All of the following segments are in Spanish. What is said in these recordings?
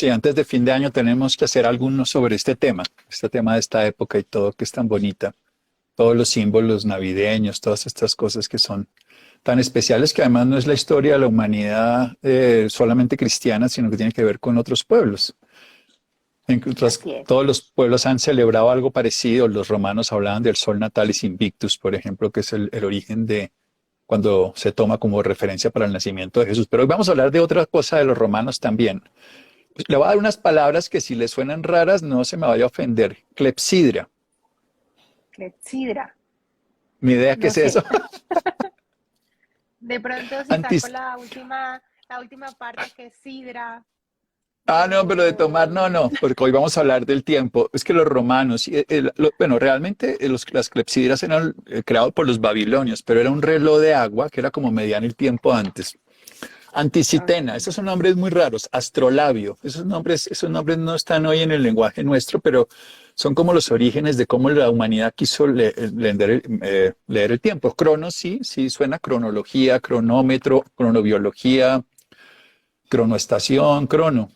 Sí, antes de fin de año tenemos que hacer algunos sobre este tema de esta época y todo que es tan bonita, todos los símbolos navideños, todas estas cosas que son tan especiales que además no es la historia de la humanidad solamente cristiana, sino que tiene que ver con otros pueblos. Así es. Todos los pueblos han celebrado algo parecido. Los romanos hablaban del Sol Natalis Invictus, por ejemplo, que es el origen de cuando se toma como referencia para el nacimiento de Jesús. Pero hoy vamos a hablar de otra cosa de los romanos también. Le voy a dar unas palabras que si le suenan raras no se me vaya a ofender. Clepsidra. Clepsidra. Ni idea qué No es sé. eso. De pronto si saco Antes. la última parte que es sidra Ah, no, pero de tomar o no, no, porque hoy vamos a hablar del tiempo. Es que los romanos, bueno, realmente las clepsidras eran creados por los babilonios, pero era un reloj de agua que era como medían el tiempo antes. Anticitena, ok. esos son nombres muy raros. Astrolabio, esos nombres no están hoy en el lenguaje nuestro, pero son como los orígenes de cómo la humanidad quiso leer el tiempo. Cronos, sí, sí, suena cronología, cronómetro, cronobiología, cronoestación,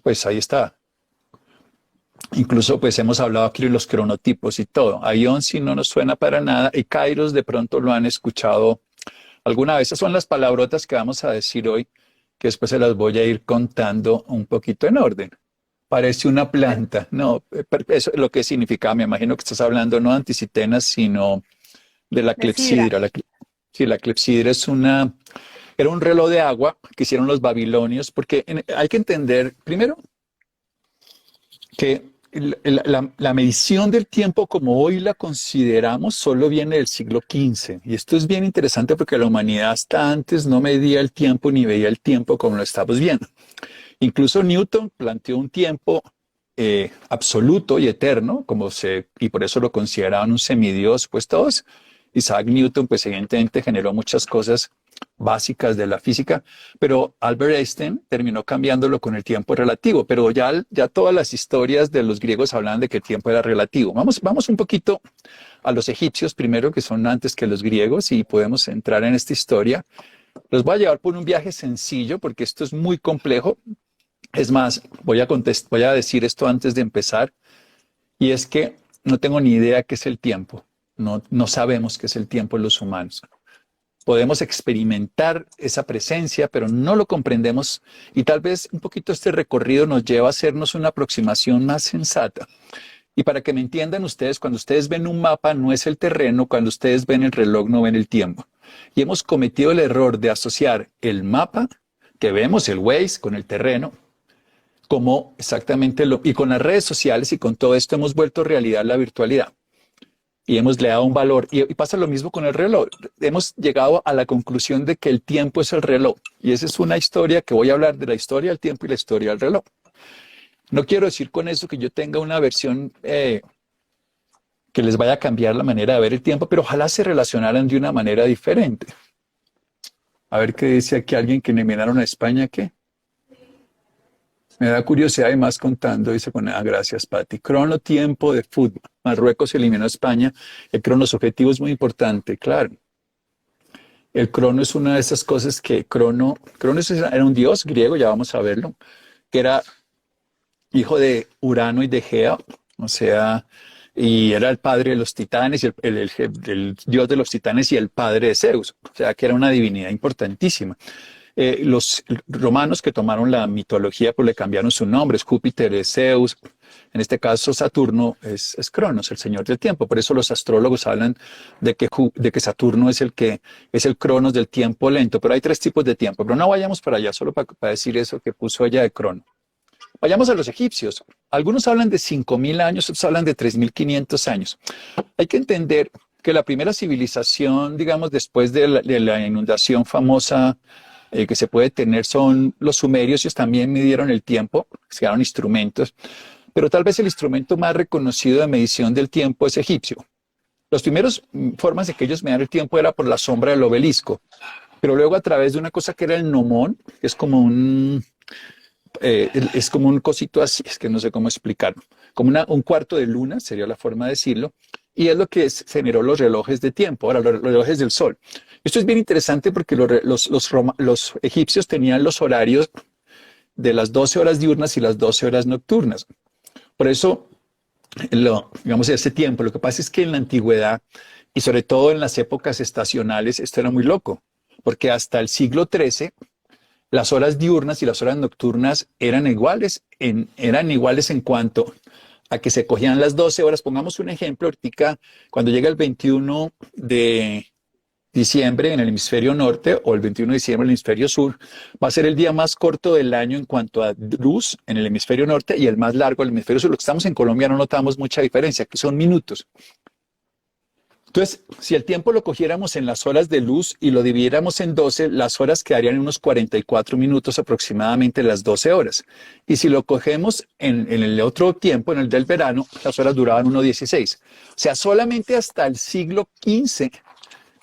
pues ahí está. Incluso pues hemos hablado aquí de los cronotipos y todo. Aion sí no nos suena para nada y Kairos de pronto lo han escuchado alguna vez. Esas son las palabrotas que vamos a decir hoy, que después se las voy a ir contando un poquito en orden. Parece una planta. No, eso es lo que significaba. Me imagino que estás hablando no de anticitenas, sino de la De sidra. clepsidra. Sí, la clepsidra era un reloj de agua que hicieron los babilonios, porque hay que entender, primero, que la medición del tiempo como hoy la consideramos solo viene del siglo XV. Y esto es bien interesante porque la humanidad hasta antes no medía el tiempo ni veía el tiempo como lo estamos viendo. Incluso Newton planteó un tiempo absoluto y eterno, y por eso lo consideraban un semidios, pues todos. Isaac Newton, pues evidentemente generó muchas cosas básicas de la física, pero Albert Einstein terminó cambiándolo con el tiempo relativo, pero ya todas las historias de los griegos hablan de que el tiempo era relativo. Vamos un poquito a los egipcios primero, que son antes que los griegos, y podemos entrar en esta historia. Los voy a llevar por un viaje sencillo, porque esto es muy complejo. Es más, voy a decir esto antes de empezar, y es que no tengo ni idea qué es el tiempo. No sabemos qué es el tiempo en los humanos. Podemos experimentar esa presencia, pero no lo comprendemos y tal vez un poquito este recorrido nos lleva a hacernos una aproximación más sensata. Y para que me entiendan ustedes, cuando ustedes ven un mapa no es el terreno, cuando ustedes ven el reloj no ven el tiempo. Y hemos cometido el error de asociar el mapa que vemos, el Waze, con el terreno, como exactamente y con las redes sociales y con todo esto hemos vuelto realidad la virtualidad y hemos le dado un valor. Y pasa lo mismo con el reloj. Hemos llegado a la conclusión de que el tiempo es el reloj. Y esa es una historia que voy a hablar de la historia del tiempo y la historia del reloj. No quiero decir con eso que yo tenga una versión que les vaya a cambiar la manera de ver el tiempo, pero ojalá se relacionaran de una manera diferente. A ver qué dice aquí alguien que eliminaron a España, ¿qué? Me da curiosidad y más contando, dice con gracias, Pati. Crono, tiempo de fútbol. Marruecos eliminó a España. El crono subjetivo es muy importante, claro. El crono es una de esas cosas que Cronos era un dios griego, ya vamos a verlo, que era hijo de Urano y de Gea, o sea, y era el padre de los titanes, y el dios de los titanes y el padre de Zeus, o sea, que era una divinidad importantísima. Los romanos que tomaron la mitología, pues le cambiaron su nombre, es Júpiter, es Zeus, en este caso Saturno es Cronos, el señor del tiempo, por eso los astrólogos hablan de que Saturno es el Cronos del tiempo lento, pero hay tres tipos de tiempo, pero no vayamos para allá, solo para decir eso que puso ella de Crono. Vayamos a los egipcios. Algunos hablan de 5.000 años, otros hablan de 3.500 años. Hay que entender que la primera civilización, digamos, después de la inundación famosa que se puede tener son los sumerios. Ellos también midieron el tiempo, crearon instrumentos, pero tal vez el instrumento más reconocido de medición del tiempo es egipcio. Las primeras formas de que ellos medían el tiempo era por la sombra del obelisco, pero luego a través de una cosa que era el gnomón, que es como un cosito así, es que no sé cómo explicarlo, como un cuarto de luna, sería la forma de decirlo, y es lo que generó los relojes de tiempo, ahora los relojes del sol. Esto es bien interesante porque los egipcios tenían los horarios de las 12 horas diurnas y las 12 horas nocturnas. Por eso, digamos, ese tiempo, lo que pasa es que en la antigüedad, y sobre todo en las épocas estacionales, esto era muy loco, porque hasta el siglo XIII, las horas diurnas y las horas nocturnas eran iguales en cuanto a que se cogían las 12 horas. Pongamos un ejemplo, ahorita, cuando llega el 21 de diciembre en el hemisferio norte o el 21 de diciembre en el hemisferio sur, va a ser el día más corto del año en cuanto a luz en el hemisferio norte y el más largo en el hemisferio sur. Lo que estamos en Colombia no notamos mucha diferencia, que son minutos. Entonces, si el tiempo lo cogiéramos en las horas de luz y lo dividiéramos en 12, las horas quedarían en unos 44 minutos aproximadamente las 12 horas. Y si lo cogemos en el otro tiempo, en el del verano, las horas duraban 1,16. O sea, solamente hasta el siglo XV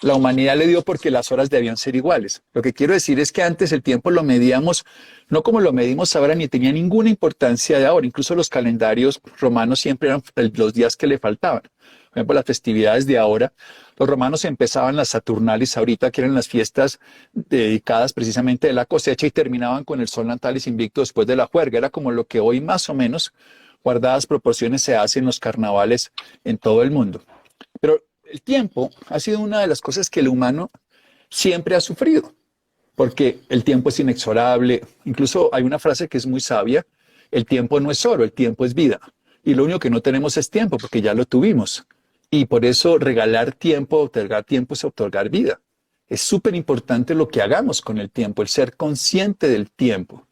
la humanidad le dio porque las horas debían ser iguales. Lo que quiero decir es que antes el tiempo lo medíamos, no como lo medimos ahora, ni tenía ninguna importancia de ahora. Incluso los calendarios romanos siempre eran los días que le faltaban. Por ejemplo, las festividades de ahora, los romanos empezaban las Saturnales ahorita, que eran las fiestas dedicadas precisamente de la cosecha, y terminaban con el Sol Natalis Invicto después de la juerga. Era como lo que hoy más o menos, guardadas proporciones, se hace en los carnavales en todo el mundo. Pero el tiempo ha sido una de las cosas que el humano siempre ha sufrido, porque el tiempo es inexorable. Incluso hay una frase que es muy sabia: el tiempo no es oro, el tiempo es vida. Y lo único que no tenemos es tiempo, porque ya lo tuvimos. Y por eso regalar tiempo, otorgar tiempo es otorgar vida. Es súper importante lo que hagamos con el tiempo, el ser consciente del tiempo.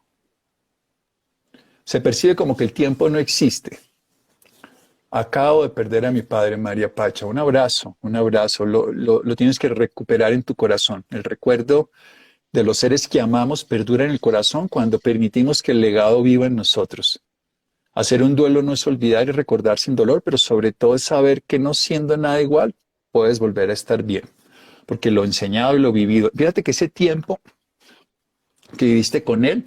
Se percibe como que el tiempo no existe. Acabo de perder a mi padre, María Pacha. Un abrazo, un abrazo. Lo tienes que recuperar en tu corazón. El recuerdo de los seres que amamos perdura en el corazón cuando permitimos que el legado viva en nosotros. Hacer un duelo no es olvidar y recordar sin dolor, pero sobre todo es saber que no siendo nada igual, puedes volver a estar bien. Porque lo enseñado y lo vivido, fíjate que ese tiempo que viviste con él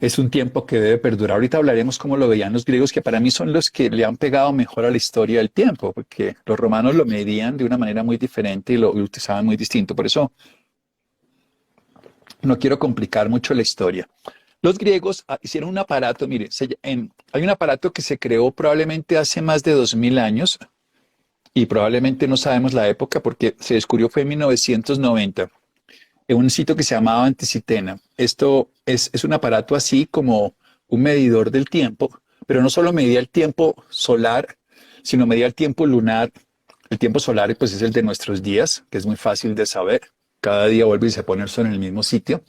es un tiempo que debe perdurar. Ahorita hablaremos cómo lo veían los griegos, que para mí son los que le han pegado mejor a la historia del tiempo, porque los romanos lo medían de una manera muy diferente y lo utilizaban muy distinto. Por eso no quiero complicar mucho la historia. Los griegos hicieron un aparato, mire, hay un aparato que se creó probablemente hace más de 2000 años y probablemente no sabemos la época porque se descubrió fue en 1990 en un sitio que se llamaba Anticitena. Esto es un aparato así como un medidor del tiempo, pero no solo medía el tiempo solar, sino medía el tiempo lunar. El tiempo solar pues es el de nuestros días, que es muy fácil de saber. Cada día vuelve y se pone el sol en el mismo sitio.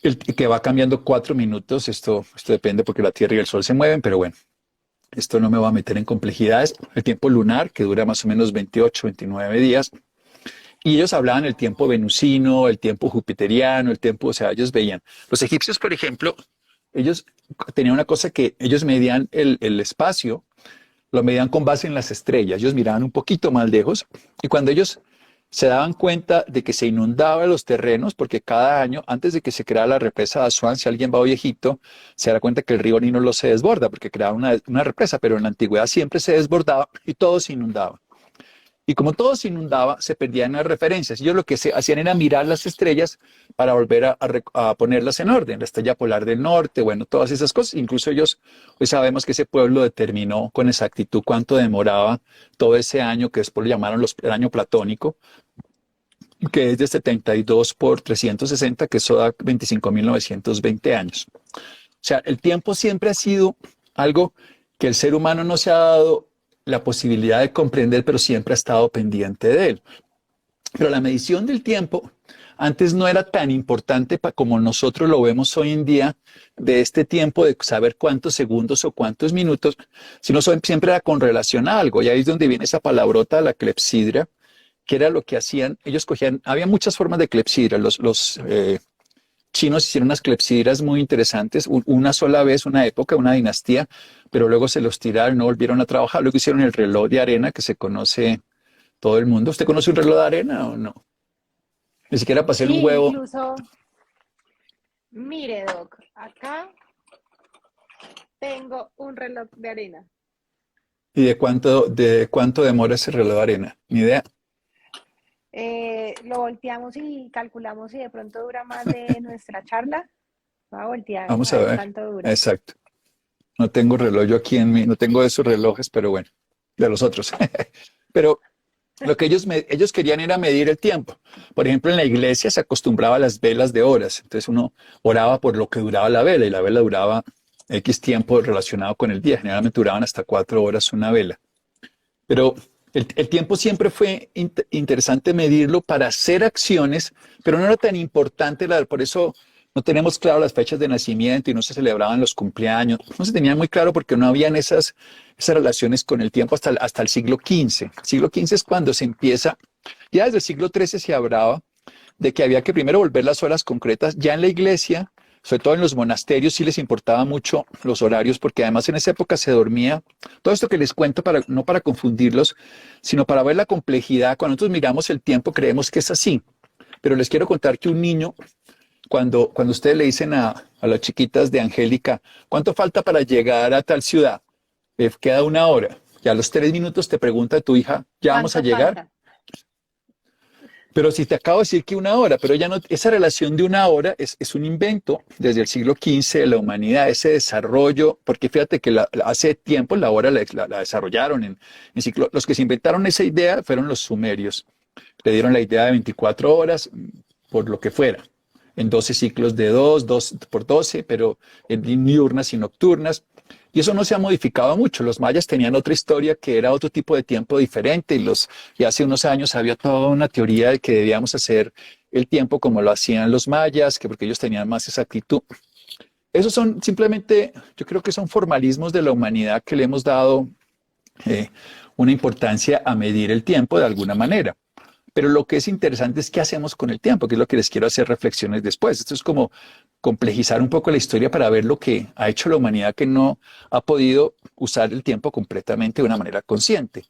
El que va cambiando 4 minutos, esto depende porque la Tierra y el Sol se mueven, pero bueno, esto no me va a meter en complejidades. El tiempo lunar, que dura más o menos 28, 29 días. Y ellos hablaban el tiempo venusino, el tiempo jupiteriano, el tiempo, o sea, ellos veían. Los egipcios, por ejemplo, ellos tenían una cosa que ellos medían el espacio, lo medían con base en las estrellas. Ellos miraban un poquito más lejos y cuando ellos se daban cuenta de que se inundaban los terrenos, porque cada año, antes de que se creara la represa de Asuán, si alguien va hoy a Egipto, se da cuenta que el río Nilo no se desborda, porque creaba una represa, pero en la antigüedad siempre se desbordaba y todo se inundaba. Y como todo se inundaba, se perdían las referencias. Ellos lo que hacían era mirar las estrellas para volver a ponerlas en orden. La estrella polar del norte, bueno, todas esas cosas. Incluso ellos, hoy sabemos que ese pueblo determinó con exactitud cuánto demoraba todo ese año, que después lo llamaron el año platónico, que es de 72 por 360, que eso da 25.920 años. O sea, el tiempo siempre ha sido algo que el ser humano no se ha dado la posibilidad de comprender, pero siempre ha estado pendiente de él. Pero la medición del tiempo antes no era tan importante como nosotros lo vemos hoy en día, de este tiempo de saber cuántos segundos o cuántos minutos, sino siempre era con relación a algo. Y ahí es donde viene esa palabrota, la clepsidra, que era lo que hacían. Ellos cogían, había muchas formas de clepsidra. Los chinos hicieron unas clepsidras muy interesantes, una sola vez, una época, una dinastía, pero luego se los tiraron, no volvieron a trabajar. Luego hicieron el reloj de arena que se conoce todo el mundo. ¿Usted conoce un reloj de arena o no? Ni siquiera para hacer un Sí, huevo. incluso, mire, Doc, acá tengo un reloj de arena. ¿Y de cuánto demora ese reloj de arena? Ni idea. Lo volteamos y calculamos si de pronto dura más de nuestra charla. Va a voltear, Vamos a a ver ver. cuánto dura. Exacto. No tengo reloj yo aquí en mí, no tengo esos relojes, pero bueno, de los otros. Pero lo que ellos querían era medir el tiempo. Por ejemplo, en la iglesia se acostumbraba a las velas de horas. Entonces uno oraba por lo que duraba la vela y la vela duraba X tiempo relacionado con el día. Generalmente duraban hasta 4 horas una vela. Pero el tiempo siempre fue interesante medirlo para hacer acciones, pero no era tan importante, por eso no tenemos claro las fechas de nacimiento y no se celebraban los cumpleaños. No se tenía muy claro porque no habían esas relaciones con el tiempo hasta el siglo XV. El siglo XV es cuando se empieza, ya desde el siglo XIII se hablaba de que había que primero volver las horas concretas. Ya en la iglesia, sobre todo en los monasterios, sí les importaba mucho los horarios, porque además en esa época se dormía. Todo esto que les cuento, no para confundirlos, sino para ver la complejidad. Cuando nosotros miramos el tiempo, creemos que es así. Pero les quiero contar que un niño, cuando ustedes le dicen a las chiquitas de Angélica, ¿cuánto falta para llegar a tal ciudad? Queda 1 hora. Y a los 3 minutos te pregunta tu hija, ¿ya vamos a ¿Cuánto llegar? falta? Pero si te acabo de decir que 1 hora, pero ya no, esa relación de 1 hora es un invento desde el siglo XV de la humanidad, ese desarrollo, porque fíjate que hace tiempo la hora la desarrollaron en ciclo. Los que se inventaron esa idea fueron los sumerios. Le dieron la idea de 24 horas, por lo que fuera, en 12 ciclos de 2 por 12, pero en diurnas y nocturnas. Y eso no se ha modificado mucho. Los mayas tenían otra historia que era otro tipo de tiempo diferente y hace unos años había toda una teoría de que debíamos hacer el tiempo como lo hacían los mayas, que porque ellos tenían más exactitud. Esos son simplemente, yo creo que son formalismos de la humanidad que le hemos dado eh, una importancia a medir el tiempo de alguna manera. Pero lo que es interesante es qué hacemos con el tiempo, que es lo que les quiero hacer reflexiones después. Esto es como complejizar un poco la historia para ver lo que ha hecho la humanidad que no ha podido usar el tiempo completamente de una manera consciente.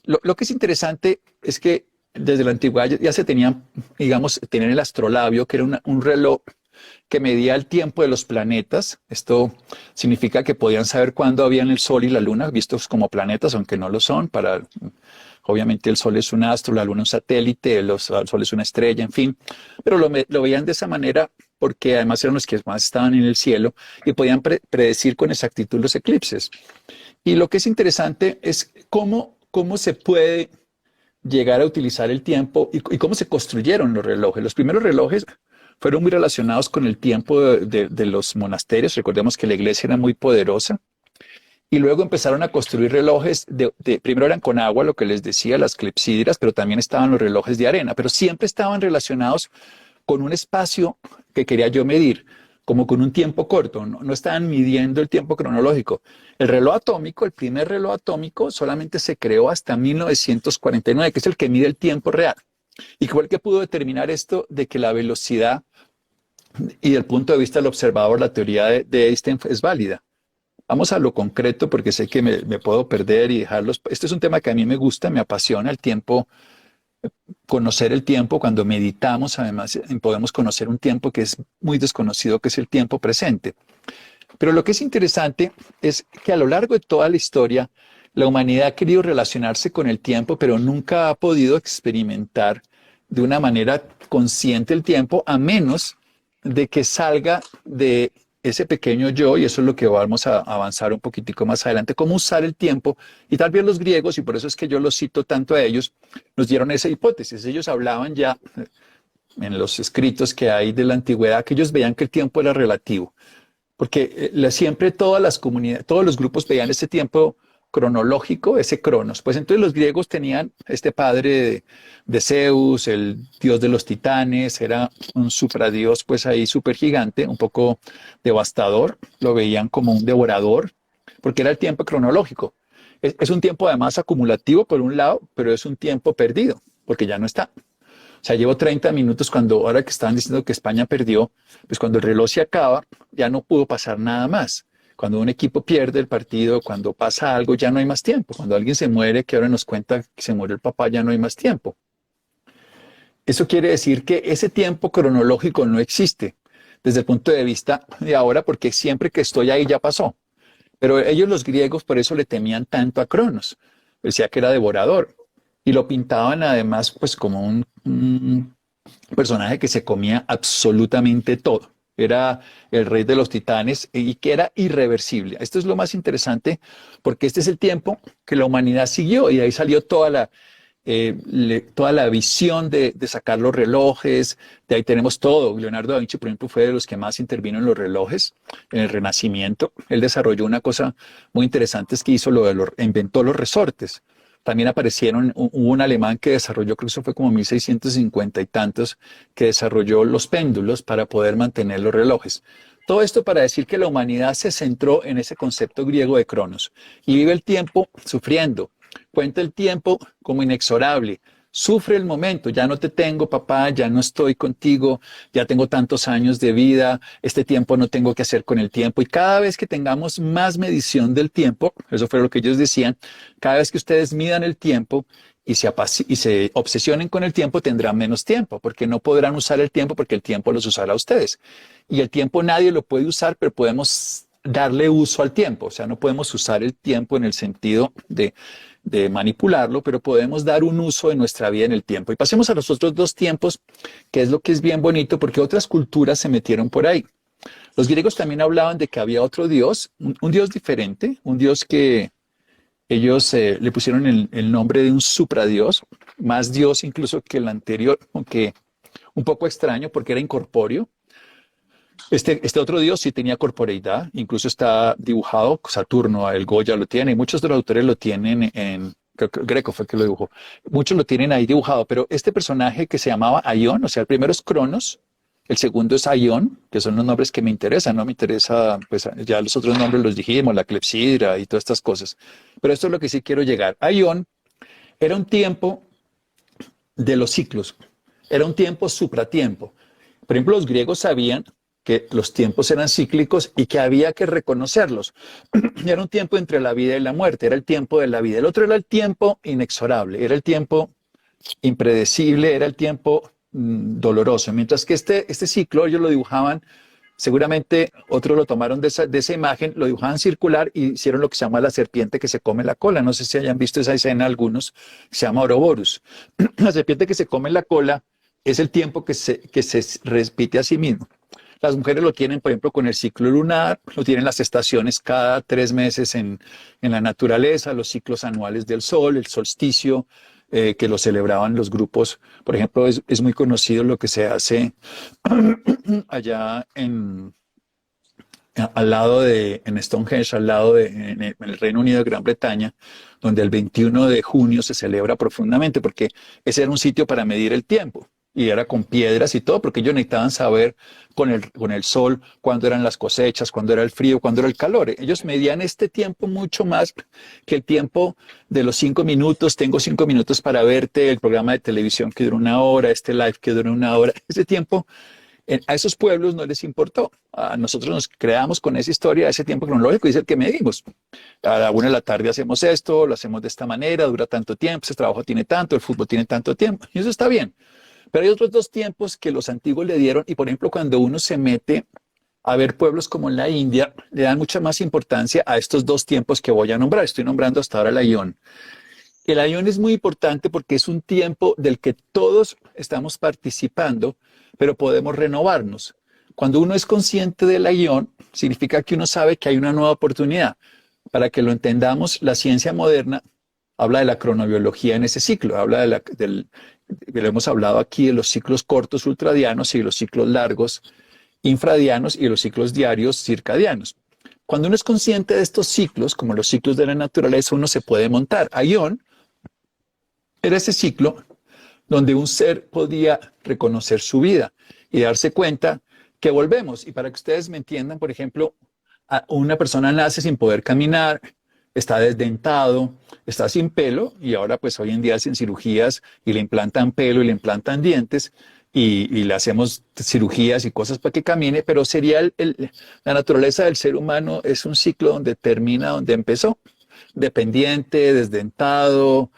Lo que es interesante es que desde la antigüedad ya se tenían, digamos, tenían el astrolabio, que era un reloj que medía el tiempo de los planetas. Esto significa que podían saber cuándo habían el Sol y la Luna, vistos como planetas, aunque no lo son. Obviamente el Sol es un astro, la Luna un satélite, el Sol es una estrella, en fin. Pero lo veían de esa manera porque además eran los que más estaban en el cielo y podían predecir con exactitud los eclipses. Y lo que es interesante es cómo se puede llegar a utilizar el tiempo y cómo se construyeron los relojes. Los primeros relojes fueron muy relacionados con el tiempo de los monasterios. Recordemos que la iglesia era muy poderosa. Y luego empezaron a construir relojes, primero eran con agua, lo que les decía, las clepsidras, pero también estaban los relojes de arena, pero siempre estaban relacionados con un espacio que quería yo medir, como con un tiempo corto, no estaban midiendo el tiempo cronológico. El reloj atómico, el primer reloj atómico, solamente se creó hasta 1949, que es el que mide el tiempo real. Y fue el que pudo determinar esto de que la velocidad y del punto de vista del observador, la teoría de Einstein es válida. Vamos a lo concreto porque sé que me puedo perder y dejarlos. Este es un tema que a mí me gusta, me apasiona el tiempo, conocer el tiempo. Cuando meditamos, además, podemos conocer un tiempo que es muy desconocido, que es el tiempo presente. Pero lo que es interesante es que a lo largo de toda la historia, la humanidad ha querido relacionarse con el tiempo, pero nunca ha podido experimentar de una manera consciente el tiempo, a menos de que salga de ese pequeño yo, y eso es lo que vamos a avanzar un poquitico más adelante, cómo usar el tiempo. Y tal vez los griegos, y por eso es que yo los cito tanto a ellos, nos dieron esa hipótesis. Ellos hablaban ya en los escritos que hay de la antigüedad, que ellos veían que el tiempo era relativo, porque siempre todas las comunidades, todos los grupos veían ese tiempo cronológico, ese cronos. Pues entonces los griegos tenían este padre de Zeus, el dios de los titanes, era un supradios pues ahí súper gigante, un poco devastador, lo veían como un devorador, porque era el tiempo cronológico. Es un tiempo además acumulativo por un lado, pero es un tiempo perdido, porque ya no está. O sea, llevo 30 minutos ahora que estaban diciendo que España perdió, pues cuando el reloj se acaba, ya no pudo pasar nada más. Cuando un equipo pierde el partido, cuando pasa algo, ya no hay más tiempo. Cuando alguien se muere, que ahora nos cuenta que se murió el papá, ya no hay más tiempo. Eso quiere decir que ese tiempo cronológico no existe desde el punto de vista de ahora, porque siempre que estoy ahí ya pasó. Pero ellos, los griegos, por eso le temían tanto a Cronos. Decía que era devorador. Y lo pintaban además pues como un personaje que se comía absolutamente todo. era el rey de los titanes y que era irreversible. Esto es lo más interesante porque este es el tiempo que la humanidad siguió y ahí salió toda la visión de sacar los relojes, de ahí tenemos todo. Leonardo da Vinci, por ejemplo, fue de los que más intervino en los relojes, en el Renacimiento. Él desarrolló una cosa muy interesante, es que inventó los resortes. También hubo un alemán que desarrolló, creo que eso fue como 1650 y tantos, que desarrolló los péndulos para poder mantener los relojes. Todo esto para decir que la humanidad se centró en ese concepto griego de cronos y vive el tiempo sufriendo. Cuenta el tiempo como inexorable. Sufre el momento. Ya no te tengo, papá, ya no estoy contigo, ya tengo tantos años de vida, este tiempo no tengo que hacer con el tiempo. Y cada vez que tengamos más medición del tiempo, eso fue lo que ellos decían, cada vez que ustedes midan el tiempo y se obsesionen con el tiempo, tendrán menos tiempo, porque no podrán usar el tiempo porque el tiempo los usará a ustedes. Y el tiempo nadie lo puede usar, pero podemos darle uso al tiempo. O sea, no podemos usar el tiempo en el sentido de manipularlo, pero podemos dar un uso de nuestra vida en el tiempo. Y pasemos a los otros dos tiempos, que es lo que es bien bonito, porque otras culturas se metieron por ahí. Los griegos también hablaban de que había otro dios, un dios diferente, un dios que ellos le pusieron el nombre de un supradios, más dios incluso que el anterior, aunque un poco extraño porque era incorpóreo. Este otro dios sí tenía corporeidad, incluso está dibujado, Saturno, el Goya lo tiene, y muchos de los autores lo tienen creo que Greco fue el que lo dibujó, muchos lo tienen ahí dibujado, pero este personaje que se llamaba Aión, o sea, el primero es Cronos, el segundo es Aión, que son los nombres que me interesan, no me interesa, pues ya los otros nombres los dijimos, la clepsidra y todas estas cosas, pero esto es lo que sí quiero llegar. Aión era un tiempo de los ciclos, era un tiempo supratiempo. Por ejemplo, los griegos sabían que los tiempos eran cíclicos y que había que reconocerlos. Era un tiempo entre la vida y la muerte, era el tiempo de la vida. El otro era el tiempo inexorable, era el tiempo impredecible, era el tiempo doloroso. Mientras que este ciclo ellos lo dibujaban, seguramente otros lo tomaron de esa imagen, lo dibujaban circular y hicieron lo que se llama la serpiente que se come la cola. No sé si hayan visto esa escena algunos, se llama Ouroboros. La serpiente que se come la cola es el tiempo que se repite a sí mismo. Las mujeres lo tienen, por ejemplo, con el ciclo lunar, lo tienen las estaciones cada 3 meses en la naturaleza, los ciclos anuales del sol, el solsticio, que lo celebraban los grupos. Por ejemplo, es muy conocido lo que se hace allá al lado en Stonehenge, en el Reino Unido de Gran Bretaña, donde el 21 de junio se celebra profundamente, porque ese era un sitio para medir el tiempo. Y era con piedras y todo, porque ellos necesitaban saber con el sol cuándo eran las cosechas, cuándo era el frío, cuándo era el calor. Ellos medían este tiempo mucho más que el tiempo de los 5 minutos. Tengo 5 minutos para verte, el programa de televisión que dura 1 hora, este live que dura 1 hora. Ese tiempo a esos pueblos no les importó. A nosotros nos creamos con esa historia, ese tiempo cronológico, y es el que medimos. A la 1 de la tarde hacemos esto, lo hacemos de esta manera, dura tanto tiempo, ese trabajo tiene tanto, el fútbol tiene tanto tiempo, y eso está bien. Pero hay otros dos tiempos que los antiguos le dieron, y por ejemplo, cuando uno se mete a ver pueblos como en la India, le dan mucha más importancia a estos dos tiempos que voy a nombrar. Estoy nombrando hasta ahora el Aión. El Aión es muy importante porque es un tiempo del que todos estamos participando, pero podemos renovarnos. Cuando uno es consciente del Aión, significa que uno sabe que hay una nueva oportunidad. Para que lo entendamos, la ciencia moderna habla de la cronobiología en ese ciclo, habla lo hemos hablado aquí de los ciclos cortos ultradianos y los ciclos largos infradianos y los ciclos diarios circadianos. Cuando uno es consciente de estos ciclos, como los ciclos de la naturaleza, uno se puede montar. Aión era ese ciclo donde un ser podía reconocer su vida y darse cuenta que volvemos. Y para que ustedes me entiendan, por ejemplo, una persona nace sin poder caminar, está desdentado, está sin pelo, y ahora pues hoy en día hacen cirugías y le implantan pelo y le implantan dientes y le hacemos cirugías y cosas para que camine, pero sería la naturaleza del ser humano es un ciclo donde termina donde empezó, dependiente, desdentado,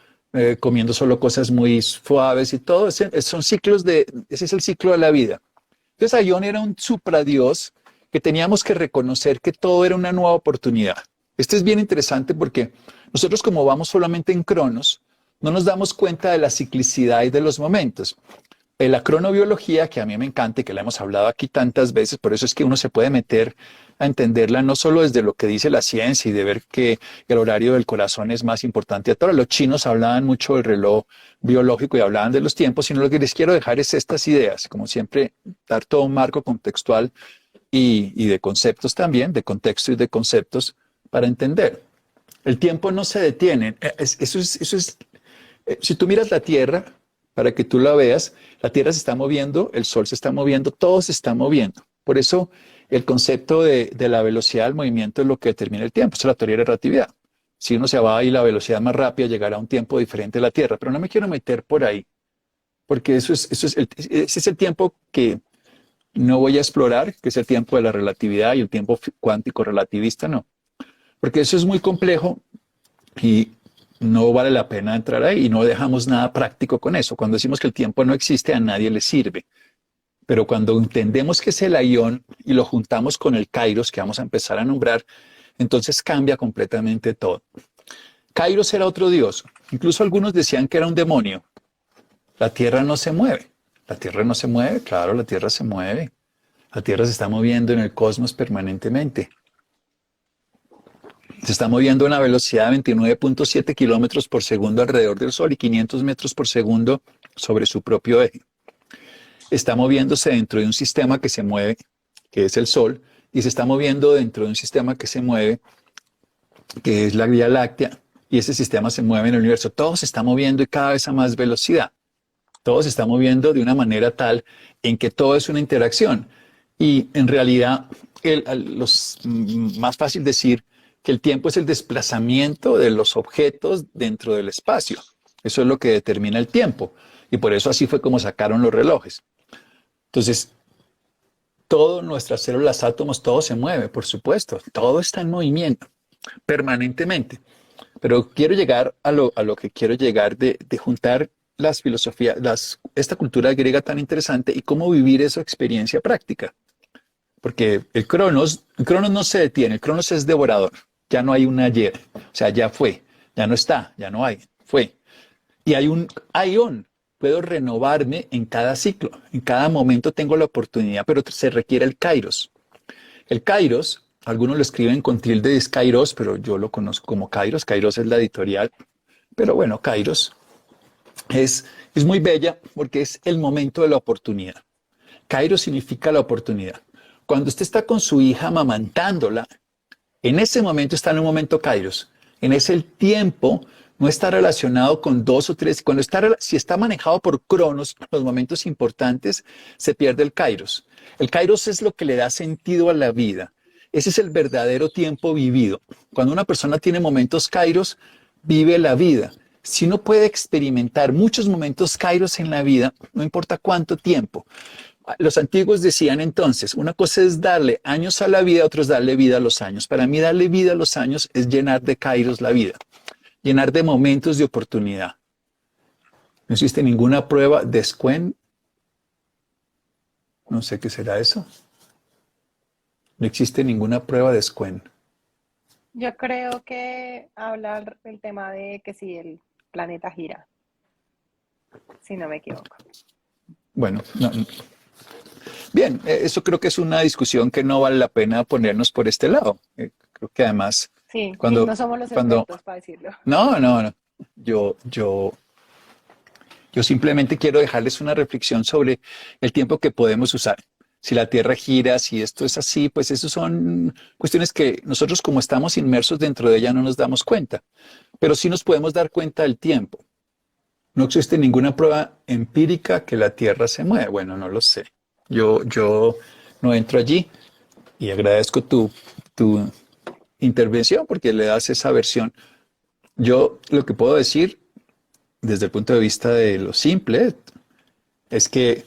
comiendo solo cosas muy suaves y todo. Ese es el ciclo de la vida. Entonces Aión era un supradios que teníamos que reconocer que todo era una nueva oportunidad. Esto es bien interesante porque nosotros, como vamos solamente en cronos, no nos damos cuenta de la ciclicidad y de los momentos. la cronobiología, que a mí me encanta y que la hemos hablado aquí tantas veces, por eso es que uno se puede meter a entenderla no solo desde lo que dice la ciencia y de ver que el horario del corazón es más importante. Todos los chinos hablaban mucho del reloj biológico y hablaban de los tiempos, sino lo que les quiero dejar es estas ideas, como siempre, dar todo un marco contextual y de conceptos también, de contexto y de conceptos para entender. El tiempo no se detiene. Si tú miras la Tierra, para que tú la veas, la Tierra se está moviendo, el Sol se está moviendo, todo se está moviendo. Por eso el concepto de la velocidad del movimiento es lo que determina el tiempo. Esa es la teoría de la relatividad. Si uno se va y la velocidad más rápida llegará a un tiempo diferente de la Tierra, pero no me quiero meter por ahí, porque ese es el tiempo que no voy a explorar, que es el tiempo de la relatividad y el tiempo cuántico relativista, no. Porque eso es muy complejo y no vale la pena entrar ahí y no dejamos nada práctico con eso. Cuando decimos que el tiempo no existe, a nadie le sirve. Pero cuando entendemos que es el aión y lo juntamos con el kairos, que vamos a empezar a nombrar, entonces cambia completamente todo. Kairos era otro dios. Incluso algunos decían que era un demonio. La Tierra no se mueve. La Tierra no se mueve, claro, la Tierra se mueve. La Tierra se está moviendo en el cosmos permanentemente. Se está moviendo a una velocidad de 29.7 kilómetros por segundo alrededor del Sol y 500 metros por segundo sobre su propio eje. Está moviéndose dentro de un sistema que se mueve, que es el Sol, y se está moviendo dentro de un sistema que se mueve, que es la Vía Láctea, y ese sistema se mueve en el universo. Todo se está moviendo y cada vez a más velocidad. Todo se está moviendo de una manera tal en que todo es una interacción. Y en realidad, más fácil decir que el tiempo es el desplazamiento de los objetos dentro del espacio. Eso es lo que determina el tiempo. Y por eso así fue como sacaron los relojes. Entonces, todo, nuestras células, átomos, todo se mueve, por supuesto. Todo está en movimiento, permanentemente. Pero quiero llegar a lo que quiero llegar de juntar las filosofías, esta cultura griega tan interesante y cómo vivir esa experiencia práctica. Porque el Cronos no se detiene, el Cronos es devorador. Ya no hay un ayer, o sea, ya fue, ya no está, ya no hay, fue. Y hay un aión, puedo renovarme en cada ciclo, en cada momento tengo la oportunidad, pero se requiere el kairos. El kairos, algunos lo escriben con tilde de kairos, pero yo lo conozco como kairos, kairos es la editorial, pero bueno, kairos es muy bella porque es el momento de la oportunidad. Kairos significa la oportunidad. Cuando usted está con su hija amamantándola, en ese momento está en un momento kairos. En ese tiempo no está relacionado con dos o tres. Si está manejado por cronos, los momentos importantes, se pierde el kairos. El kairos es lo que le da sentido a la vida. Ese es el verdadero tiempo vivido. Cuando una persona tiene momentos kairos, vive la vida. Si uno puede experimentar muchos momentos kairos en la vida, no importa cuánto tiempo. Los antiguos decían entonces, una cosa es darle años a la vida, otra es darle vida a los años. Para mí darle vida a los años es llenar de kairos la vida, llenar de momentos de oportunidad. No existe ninguna prueba de Squen. No sé qué será eso. No existe ninguna prueba de Squen. Yo creo que habla el tema de que si el planeta gira, si no me equivoco. Bueno, no. Bien, eso creo que es una discusión que no vale la pena ponernos por este lado. Creo que además, Sí, y cuando, no somos los cuando, expertos para decirlo. no. Yo simplemente quiero dejarles una reflexión sobre el tiempo que podemos usar. Si la Tierra gira, si esto es así, pues eso son cuestiones que nosotros como estamos inmersos dentro de ella no nos damos cuenta. Pero sí nos podemos dar cuenta del tiempo. No existe ninguna prueba empírica que la Tierra se mueve. Bueno, no lo sé. Yo no entro allí y agradezco tu intervención porque le das esa versión. Yo lo que puedo decir desde el punto de vista de lo simple es que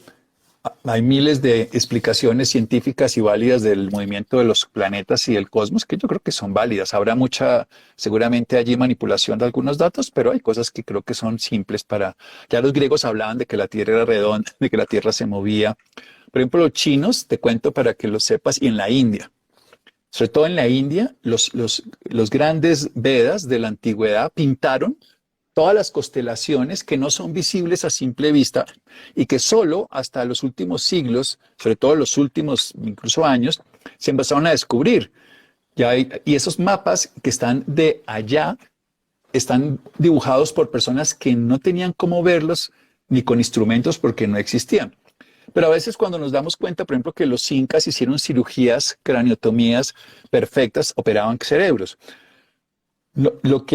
hay miles de explicaciones científicas y válidas del movimiento de los planetas y del cosmos que yo creo que son válidas. Habrá seguramente allí manipulación de algunos datos, pero hay cosas que creo que son simples Ya los griegos hablaban de que la Tierra era redonda, de que la Tierra se movía. Por ejemplo, los chinos, te cuento para que lo sepas, y en la India. Sobre todo en la India, los grandes Vedas de la antigüedad pintaron todas las constelaciones que no son visibles a simple vista y que solo hasta los últimos siglos, sobre todo los últimos incluso años, se empezaron a descubrir. Y esos mapas que están de allá están dibujados por personas que no tenían cómo verlos ni con instrumentos porque no existían. Pero a veces cuando nos damos cuenta, por ejemplo, que los incas hicieron cirugías, craniotomías perfectas, operaban cerebros.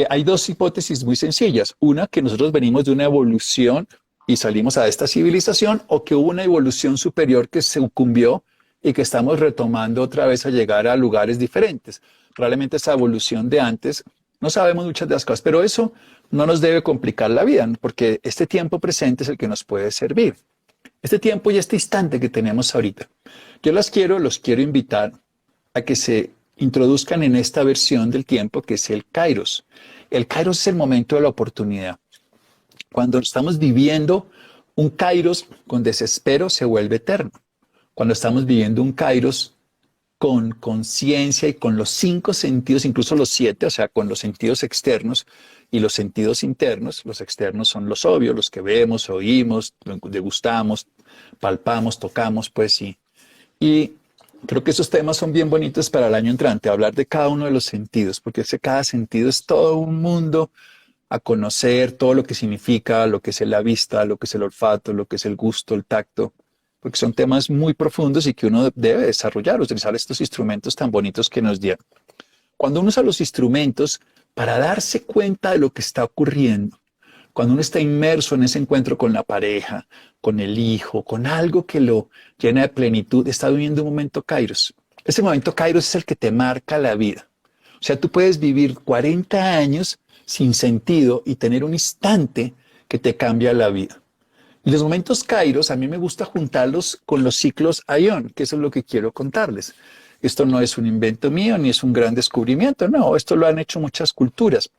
Hay dos hipótesis muy sencillas. Una, que nosotros venimos de una evolución y salimos a esta civilización, o que hubo una evolución superior que se sucumbió y que estamos retomando otra vez a llegar a lugares diferentes. Probablemente esa evolución de antes, no sabemos muchas de las cosas, pero eso no nos debe complicar la vida, porque este tiempo presente es el que nos puede servir. Este tiempo y este instante que tenemos ahorita. Yo los quiero invitar a que se introduzcan en esta versión del tiempo que es el Kairos. El Kairos es el momento de la oportunidad. Cuando estamos viviendo un Kairos con desespero se vuelve eterno. Cuando estamos viviendo un Kairos con conciencia y con los 5 sentidos, incluso los 7, o sea, con los sentidos externos y los sentidos internos. Los externos son los obvios, los que vemos, oímos, degustamos, palpamos, tocamos, pues sí. Y creo que esos temas son bien bonitos para el año entrante, hablar de cada uno de los sentidos, porque cada sentido es todo un mundo a conocer, todo lo que significa, lo que es la vista, lo que es el olfato, lo que es el gusto, el tacto, porque son temas muy profundos y que uno debe desarrollar, utilizar estos instrumentos tan bonitos que nos dieron. Cuando uno usa los instrumentos para darse cuenta de lo que está ocurriendo, cuando uno está inmerso en ese encuentro con la pareja, con el hijo, con algo que lo llena de plenitud, está viviendo un momento Kairos. Ese momento Kairos es el que te marca la vida. O sea, tú puedes vivir 40 años sin sentido y tener un instante que te cambia la vida. Y los momentos Kairos, a mí me gusta juntarlos con los ciclos Aion, que eso es lo que quiero contarles. Esto no es un invento mío, ni es un gran descubrimiento, no, esto lo han hecho muchas culturas.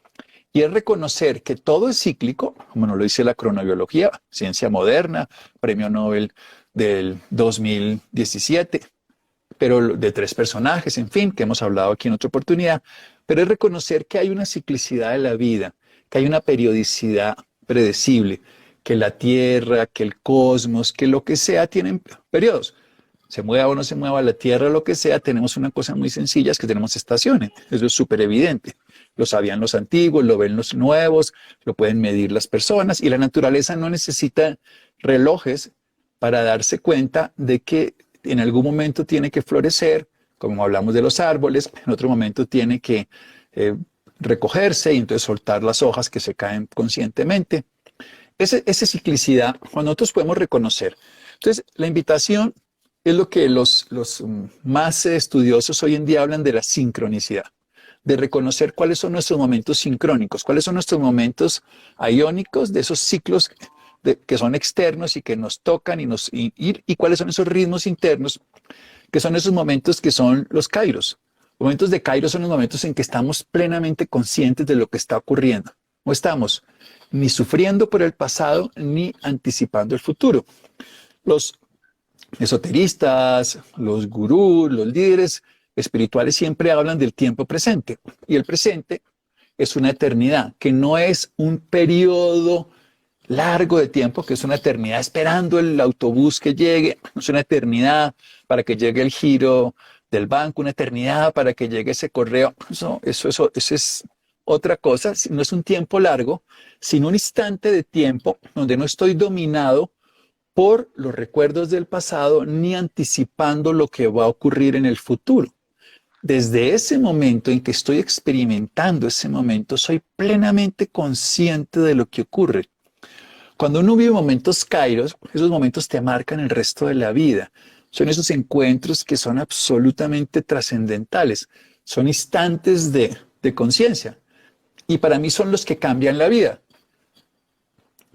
Y es reconocer que todo es cíclico, como nos lo dice la cronobiología, ciencia moderna, premio Nobel del 2017, pero de 3 personajes, en fin, que hemos hablado aquí en otra oportunidad, pero es reconocer que hay una ciclicidad de la vida, que hay una periodicidad predecible, que la Tierra, que el cosmos, que lo que sea tienen periodos. Se mueva o no se mueva la Tierra, lo que sea, tenemos una cosa muy sencilla, es que tenemos estaciones. Eso es súper evidente. Lo sabían los antiguos, lo ven los nuevos, lo pueden medir las personas, y la naturaleza no necesita relojes para darse cuenta de que en algún momento tiene que florecer, como hablamos de los árboles, en otro momento tiene que recogerse y entonces soltar las hojas que se caen conscientemente. Esa ciclicidad, cuando nosotros podemos reconocer. Entonces, la invitación es lo que los más estudiosos hoy en día hablan de la sincronicidad, de reconocer cuáles son nuestros momentos sincrónicos, cuáles son nuestros momentos aiónicos, de esos ciclos que son externos y que nos tocan y cuáles son esos ritmos internos, que son esos momentos que son los kairos. Momentos de kairos son los momentos en que estamos plenamente conscientes de lo que está ocurriendo. No estamos ni sufriendo por el pasado ni anticipando el futuro. Los esoteristas, los gurús, los líderes espirituales siempre hablan del tiempo presente. Y el presente es una eternidad, que no es un periodo largo de tiempo, que es una eternidad esperando el autobús que llegue, no es una eternidad para que llegue el giro del banco, una eternidad para que llegue ese correo. Eso es otra cosa, no es un tiempo largo, sino un instante de tiempo donde no estoy dominado por los recuerdos del pasado ni anticipando lo que va a ocurrir en el futuro. Desde ese momento en que estoy experimentando ese momento, soy plenamente consciente de lo que ocurre. Cuando uno vive momentos kairos, esos momentos te marcan el resto de la vida. Son esos encuentros que son absolutamente trascendentales. Son instantes de conciencia. Y para mí son los que cambian la vida.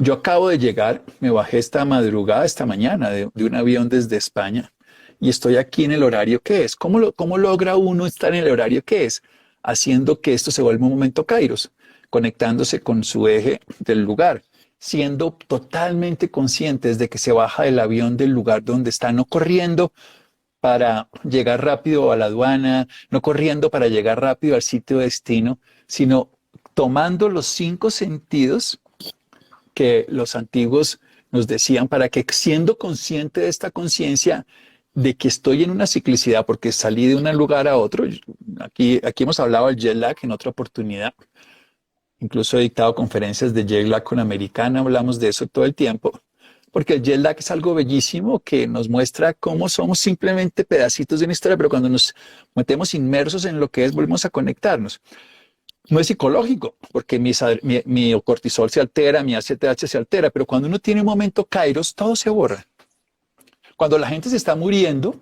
Yo acabo de llegar, me bajé esta madrugada, esta mañana, de un avión desde España y estoy aquí en el horario que es. ¿Cómo logra uno estar en el horario que es? Haciendo que esto se vuelva un momento kairos, conectándose con su eje del lugar, siendo totalmente conscientes de que se baja del avión del lugar donde está, no corriendo para llegar rápido a la aduana, no corriendo para llegar rápido al sitio de destino, sino tomando los 5 sentidos que los antiguos nos decían para que siendo consciente de esta conciencia de que estoy en una ciclicidad porque salí de un lugar a otro, aquí hemos hablado del jet lag en otra oportunidad, incluso he dictado conferencias de jet lag con Americana, hablamos de eso todo el tiempo, porque el jet lag es algo bellísimo que nos muestra cómo somos simplemente pedacitos de una historia, pero cuando nos metemos inmersos en lo que es, volvemos a conectarnos. No es psicológico, porque mi cortisol se altera, mi ACTH se altera, pero cuando uno tiene un momento kairos, todo se borra. Cuando la gente se está muriendo,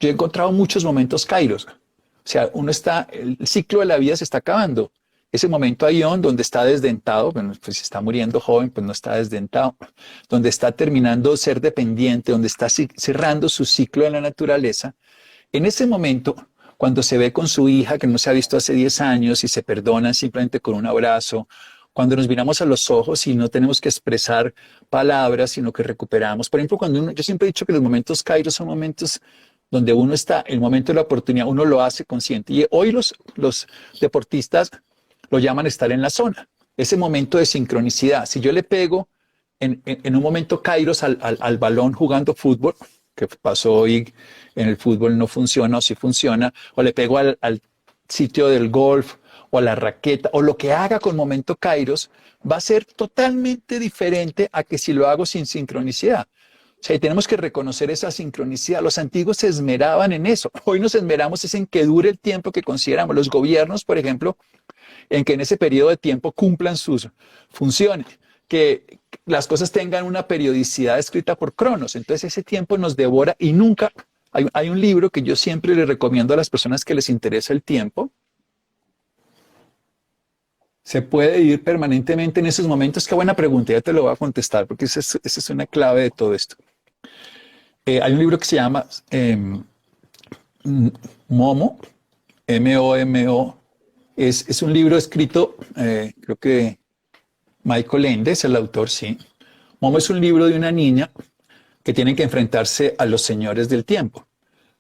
yo he encontrado muchos momentos kairos. O sea, el ciclo de la vida se está acabando. Ese momento Aion, donde está desdentado, bueno, pues si está muriendo joven, pues no está desdentado. Donde está terminando ser dependiente, donde está cerrando su ciclo en la naturaleza. En ese momento, cuando se ve con su hija que no se ha visto hace 10 años y se perdonan simplemente con un abrazo, cuando nos miramos a los ojos y no tenemos que expresar palabras, sino que recuperamos. Por ejemplo, yo siempre he dicho que los momentos kairos son momentos donde uno está, el momento de la oportunidad, uno lo hace consciente. Y hoy los deportistas lo llaman estar en la zona, ese momento de sincronicidad. Si yo le pego en un momento kairos al balón jugando fútbol, que pasó hoy en el fútbol no funciona o sí funciona, o le pego al sitio del golf o a la raqueta, o lo que haga con momento kairos, va a ser totalmente diferente a que si lo hago sin sincronicidad. O sea, tenemos que reconocer esa sincronicidad. Los antiguos se esmeraban en eso. Hoy nos esmeramos es en que dure el tiempo que consideramos. Los gobiernos, por ejemplo, en que en ese periodo de tiempo cumplan sus funciones, que las cosas tengan una periodicidad escrita por cronos. Entonces ese tiempo nos devora y nunca... Hay un libro que yo siempre le recomiendo a las personas que les interesa el tiempo. Se puede vivir permanentemente en esos momentos. Qué buena pregunta, ya te lo voy a contestar porque esa es una clave de todo esto. Hay un libro que se llama Momo, M-O-M-O. Es un libro escrito, creo que Michael Ende es el autor, sí. Momo es un libro de una niña que tiene que enfrentarse a los señores del tiempo.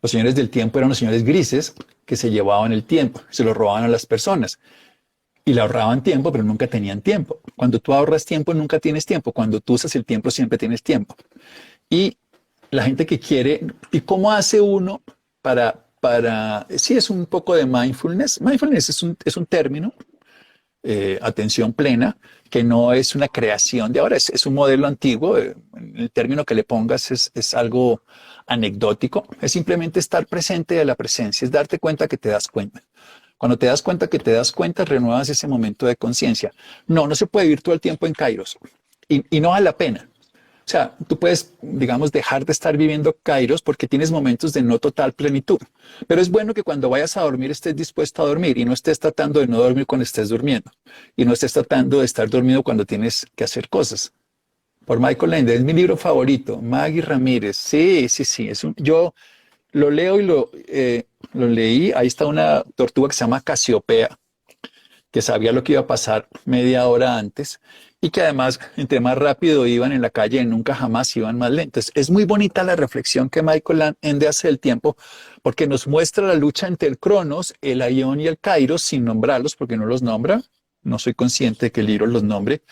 Los señores del tiempo eran los señores grises que se llevaban el tiempo, se lo robaban a las personas. Y le ahorraban tiempo, pero nunca tenían tiempo. Cuando tú ahorras tiempo, nunca tienes tiempo. Cuando tú usas el tiempo, siempre tienes tiempo. Y la gente que quiere, ¿y cómo hace uno sí, es un poco de mindfulness? Mindfulness es un término, atención plena, que no es una creación de ahora, es un modelo antiguo. El término que le pongas es algo anecdótico. Es simplemente estar presente de la presencia, es darte cuenta que te das cuenta. Cuando te das cuenta que te das cuenta, renuevas ese momento de conciencia. No se puede vivir todo el tiempo en kairos y no vale la pena. O sea, tú puedes, digamos, dejar de estar viviendo kairos porque tienes momentos de no total plenitud. Pero es bueno que cuando vayas a dormir estés dispuesto a dormir y no estés tratando de no dormir cuando estés durmiendo. Y no estés tratando de estar dormido cuando tienes que hacer cosas. Por Michael Ende, es mi libro favorito. Maggie Ramírez, sí. Yo lo leo y lo leí. Ahí está una tortuga que se llama Casiopea, que sabía lo que iba a pasar media hora antes y que además, entre más rápido iban en la calle, nunca jamás iban más lentos. Es muy bonita la reflexión que Michael Ende hace del tiempo, porque nos muestra la lucha entre el Cronos, el Aion y el Kairos, sin nombrarlos, porque no los nombra. No soy consciente de que el libro los nombre.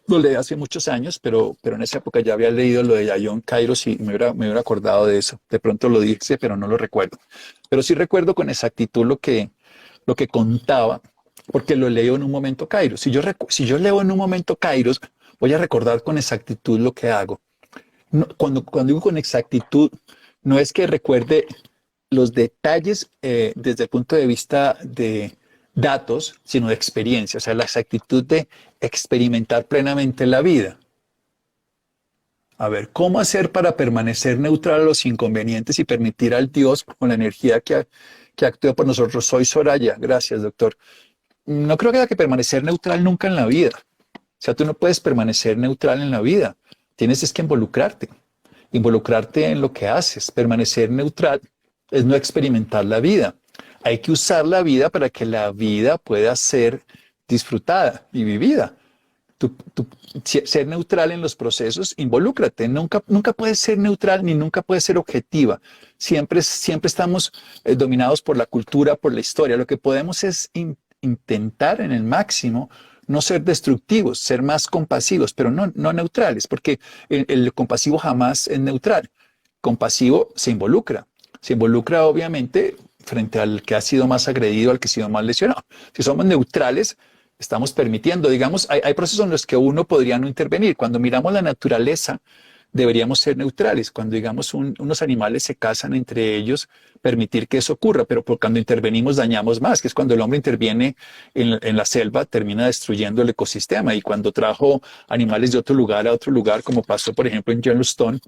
Lo leí hace muchos años, pero en esa época ya había leído lo de Aion Kairos y me hubiera acordado de eso. De pronto lo dije, pero no lo recuerdo. Pero sí recuerdo con exactitud lo que contaba, porque lo leo en un momento kairos. Si yo leo en un momento kairos, voy a recordar con exactitud lo que hago. No, cuando digo con exactitud, no es que recuerde los detalles desde el punto de vista de datos, sino de experiencia, o sea, la exactitud de experimentar plenamente la vida. A ver, ¿cómo hacer para permanecer neutral a los inconvenientes y permitir al Dios con la energía que actúa por nosotros? Soy Soraya. Gracias, doctor. No creo que haya que permanecer neutral nunca en la vida. O sea, tú no puedes permanecer neutral en la vida. Tienes que involucrarte en lo que haces. Permanecer neutral es no experimentar la vida. Hay que usar la vida para que la vida pueda ser disfrutada y vivida. Ser neutral en los procesos, involúcrate. Nunca puedes ser neutral ni nunca puedes ser objetiva. Siempre estamos dominados por la cultura, por la historia. Lo que podemos es intentar en el máximo no ser destructivos, ser más compasivos, pero no neutrales, porque el compasivo jamás es neutral. Compasivo se involucra obviamente frente al que ha sido más agredido, al que ha sido más lesionado. Si somos neutrales, estamos permitiendo, digamos, hay procesos en los que uno podría no intervenir. Cuando miramos la naturaleza, deberíamos ser neutrales. Cuando, digamos, unos animales se casan entre ellos, permitir que eso ocurra, pero por cuando intervenimos dañamos más, que es cuando el hombre interviene en la selva, termina destruyendo el ecosistema. Y cuando trajo animales de otro lugar a otro lugar, como pasó, por ejemplo, en Yellowstone,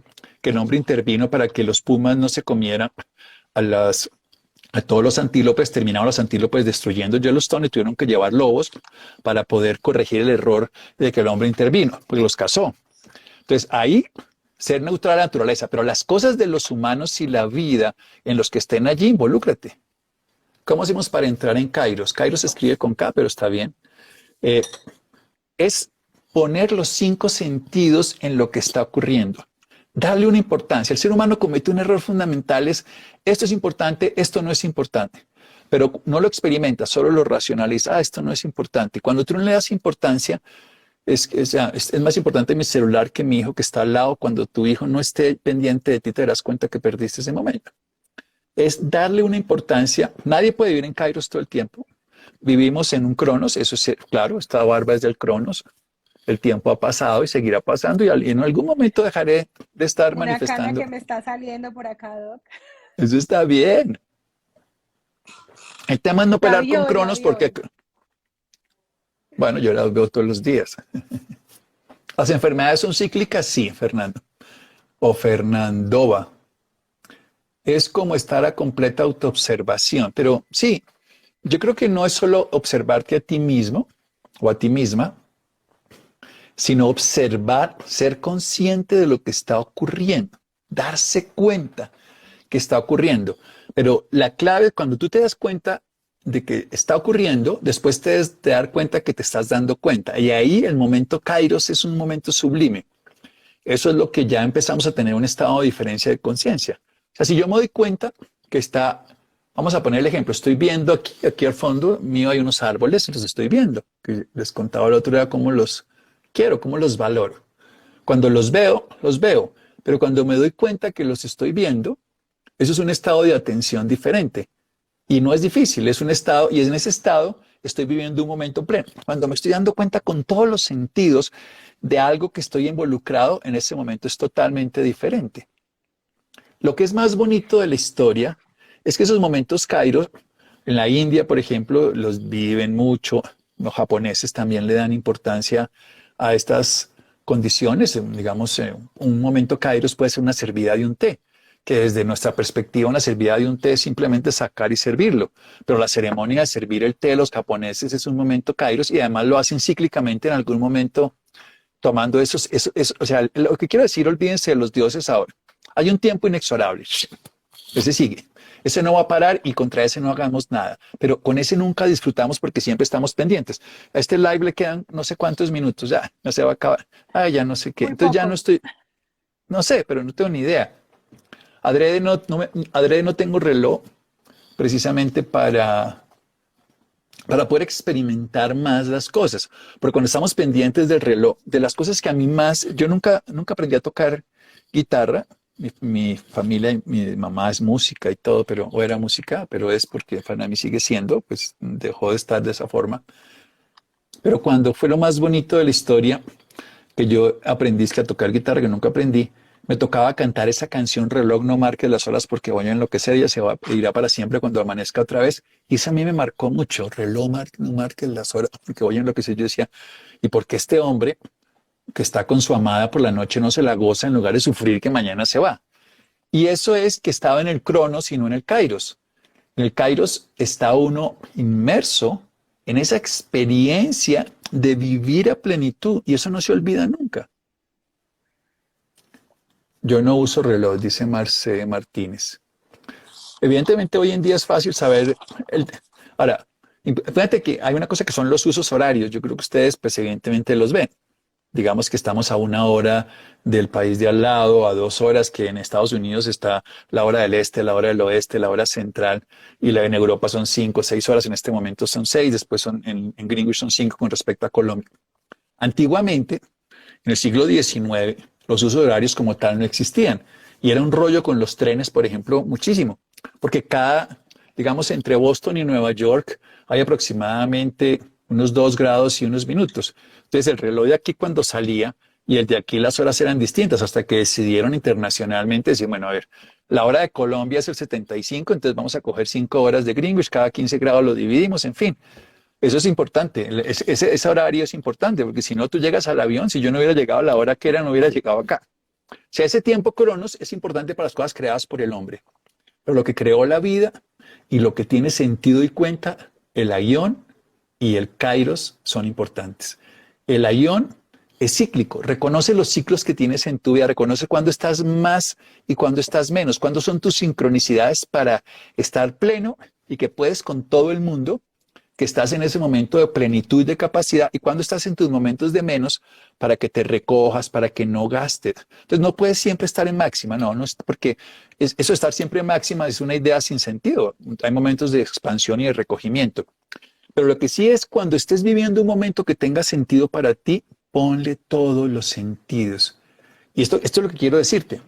que el hombre intervino para que los pumas no se comieran a todos los antílopes, terminaron los antílopes destruyendo Yellowstone y tuvieron que llevar lobos para poder corregir el error de que el hombre intervino, porque los cazó. Entonces ahí ser neutral a la naturaleza, pero las cosas de los humanos y la vida en los que estén allí, involúcrate. ¿Cómo hacemos para entrar en Kairos? Kairos se escribe con K, pero está bien. Es poner los 5 sentidos en lo que está ocurriendo. Darle una importancia. El ser humano comete un error fundamental, esto es importante, esto no es importante. Pero no lo experimenta, solo lo racionaliza, esto no es importante. Cuando tú no le das importancia, es más importante mi celular que mi hijo que está al lado. Cuando tu hijo no esté pendiente de ti, te darás cuenta que perdiste ese momento. Es darle una importancia. Nadie puede vivir en Kairos todo el tiempo. Vivimos en un Cronos, eso es claro, esta barba es del Cronos. El tiempo ha pasado y seguirá pasando y en algún momento dejaré de estar Una cana manifestando. que me está saliendo por acá, Doc. Eso está bien. El tema es no Ya pelear con vio, ya Cronos porque, vio. bueno, yo las veo todos los días. ¿Las enfermedades son cíclicas? Sí, Fernando. O Fernandova. Es como estar a completa autoobservación. Pero sí, yo creo que no es solo observarte a ti mismo o a ti misma, sino observar, ser consciente de lo que está ocurriendo, darse cuenta que está ocurriendo. Pero la clave, cuando tú te das cuenta de que está ocurriendo, después te debes de dar cuenta que te estás dando cuenta. Y ahí el momento Kairos es un momento sublime. Eso es lo que ya empezamos a tener un estado de diferencia de conciencia. O sea, si yo me doy cuenta que está, vamos a poner el ejemplo, estoy viendo aquí al fondo mío hay unos árboles y los estoy viendo. Que les contaba el otro día cómo los quiero, cómo los valoro. Cuando los veo, los veo. Pero cuando me doy cuenta que los estoy viendo, eso es un estado de atención diferente. Y no es difícil, es un estado, y en ese estado estoy viviendo un momento pleno. Cuando me estoy dando cuenta con todos los sentidos de algo que estoy involucrado, en ese momento es totalmente diferente. Lo que es más bonito de la historia es que esos momentos Kairos, en la India, por ejemplo, los viven mucho. Los japoneses también le dan importancia a estas condiciones. Digamos, un momento Kairos puede ser una servida de un té, que desde nuestra perspectiva una servida de un té es simplemente sacar y servirlo. Pero la ceremonia de servir el té de los japoneses es un momento Kairos y además lo hacen cíclicamente en algún momento tomando esos. O sea, lo que quiero decir, olvídense de los dioses ahora. Hay un tiempo inexorable. Ese sigue. Ese no va a parar y contra ese no hagamos nada. Pero con ese nunca disfrutamos porque siempre estamos pendientes. A este live le quedan no sé cuántos minutos. Ya, no se va a acabar. Ay, ya no sé qué. Muy Entonces ya no pocos. estoy, no sé, pero no tengo ni idea. Adrede no tengo reloj precisamente para poder experimentar más las cosas. Porque cuando estamos pendientes del reloj, de las cosas que a mí más, yo nunca aprendí a tocar guitarra. Mi familia, mi mamá es música y todo, o era música, pero es porque para mí sigue siendo, pues dejó de estar de esa forma. Pero cuando fue lo más bonito de la historia, que yo aprendí es que a tocar guitarra, que nunca aprendí, me tocaba cantar esa canción Reloj no marques las horas porque voy a enloquecer, ella se va, irá para siempre cuando amanezca otra vez. Y eso a mí me marcó mucho, Reloj no marques las horas porque voy a enloquecer. Yo decía, ¿y por qué este hombre que está con su amada por la noche no se la goza en lugar de sufrir que mañana se va? Y eso es que estaba en el Cronos y no en el Kairos. En el Kairos está uno inmerso en esa experiencia de vivir a plenitud y eso no se olvida nunca. Yo no uso reloj, dice Marce Martínez. Evidentemente hoy en día es fácil saber. Ahora, fíjate que hay una cosa que son los usos horarios. Yo creo que ustedes pues evidentemente los ven. Digamos que estamos a 1 hora del país de al lado, a 2 horas, que en Estados Unidos está la hora del este, la hora del oeste, la hora central, y en Europa son 5 o 6 horas, en este momento son 6, después en Greenwich son 5 con respecto a Colombia. Antiguamente, en el siglo XIX, los usos horarios como tal no existían, y era un rollo con los trenes, por ejemplo, muchísimo, porque digamos, entre Boston y Nueva York hay aproximadamente unos 2 grados y unos minutos. Entonces el reloj de aquí cuando salía y el de aquí las horas eran distintas hasta que decidieron internacionalmente decir, bueno, a ver, la hora de Colombia es el 75, entonces vamos a coger 5 horas de Greenwich, cada 15 grados lo dividimos, en fin. Eso es importante, ese horario es importante, porque si no tú llegas al avión, si yo no hubiera llegado a la hora que era, no hubiera llegado acá. O sea, ese tiempo cronos es importante para las cosas creadas por el hombre, pero lo que creó la vida y lo que tiene sentido y cuenta, el aión y el kairos son importantes. El aión es cíclico, reconoce los ciclos que tienes en tu vida, reconoce cuándo estás más y cuándo estás menos, cuándo son tus sincronicidades para estar pleno y que puedes con todo el mundo, que estás en ese momento de plenitud de capacidad y cuando estás en tus momentos de menos para que te recojas, para que no gastes. Entonces no puedes siempre estar en máxima, no es porque eso de estar siempre en máxima es una idea sin sentido. Hay momentos de expansión y de recogimiento. Pero lo que sí es cuando estés viviendo un momento que tenga sentido para ti, ponle todos los sentidos. Y esto es lo que quiero decirte.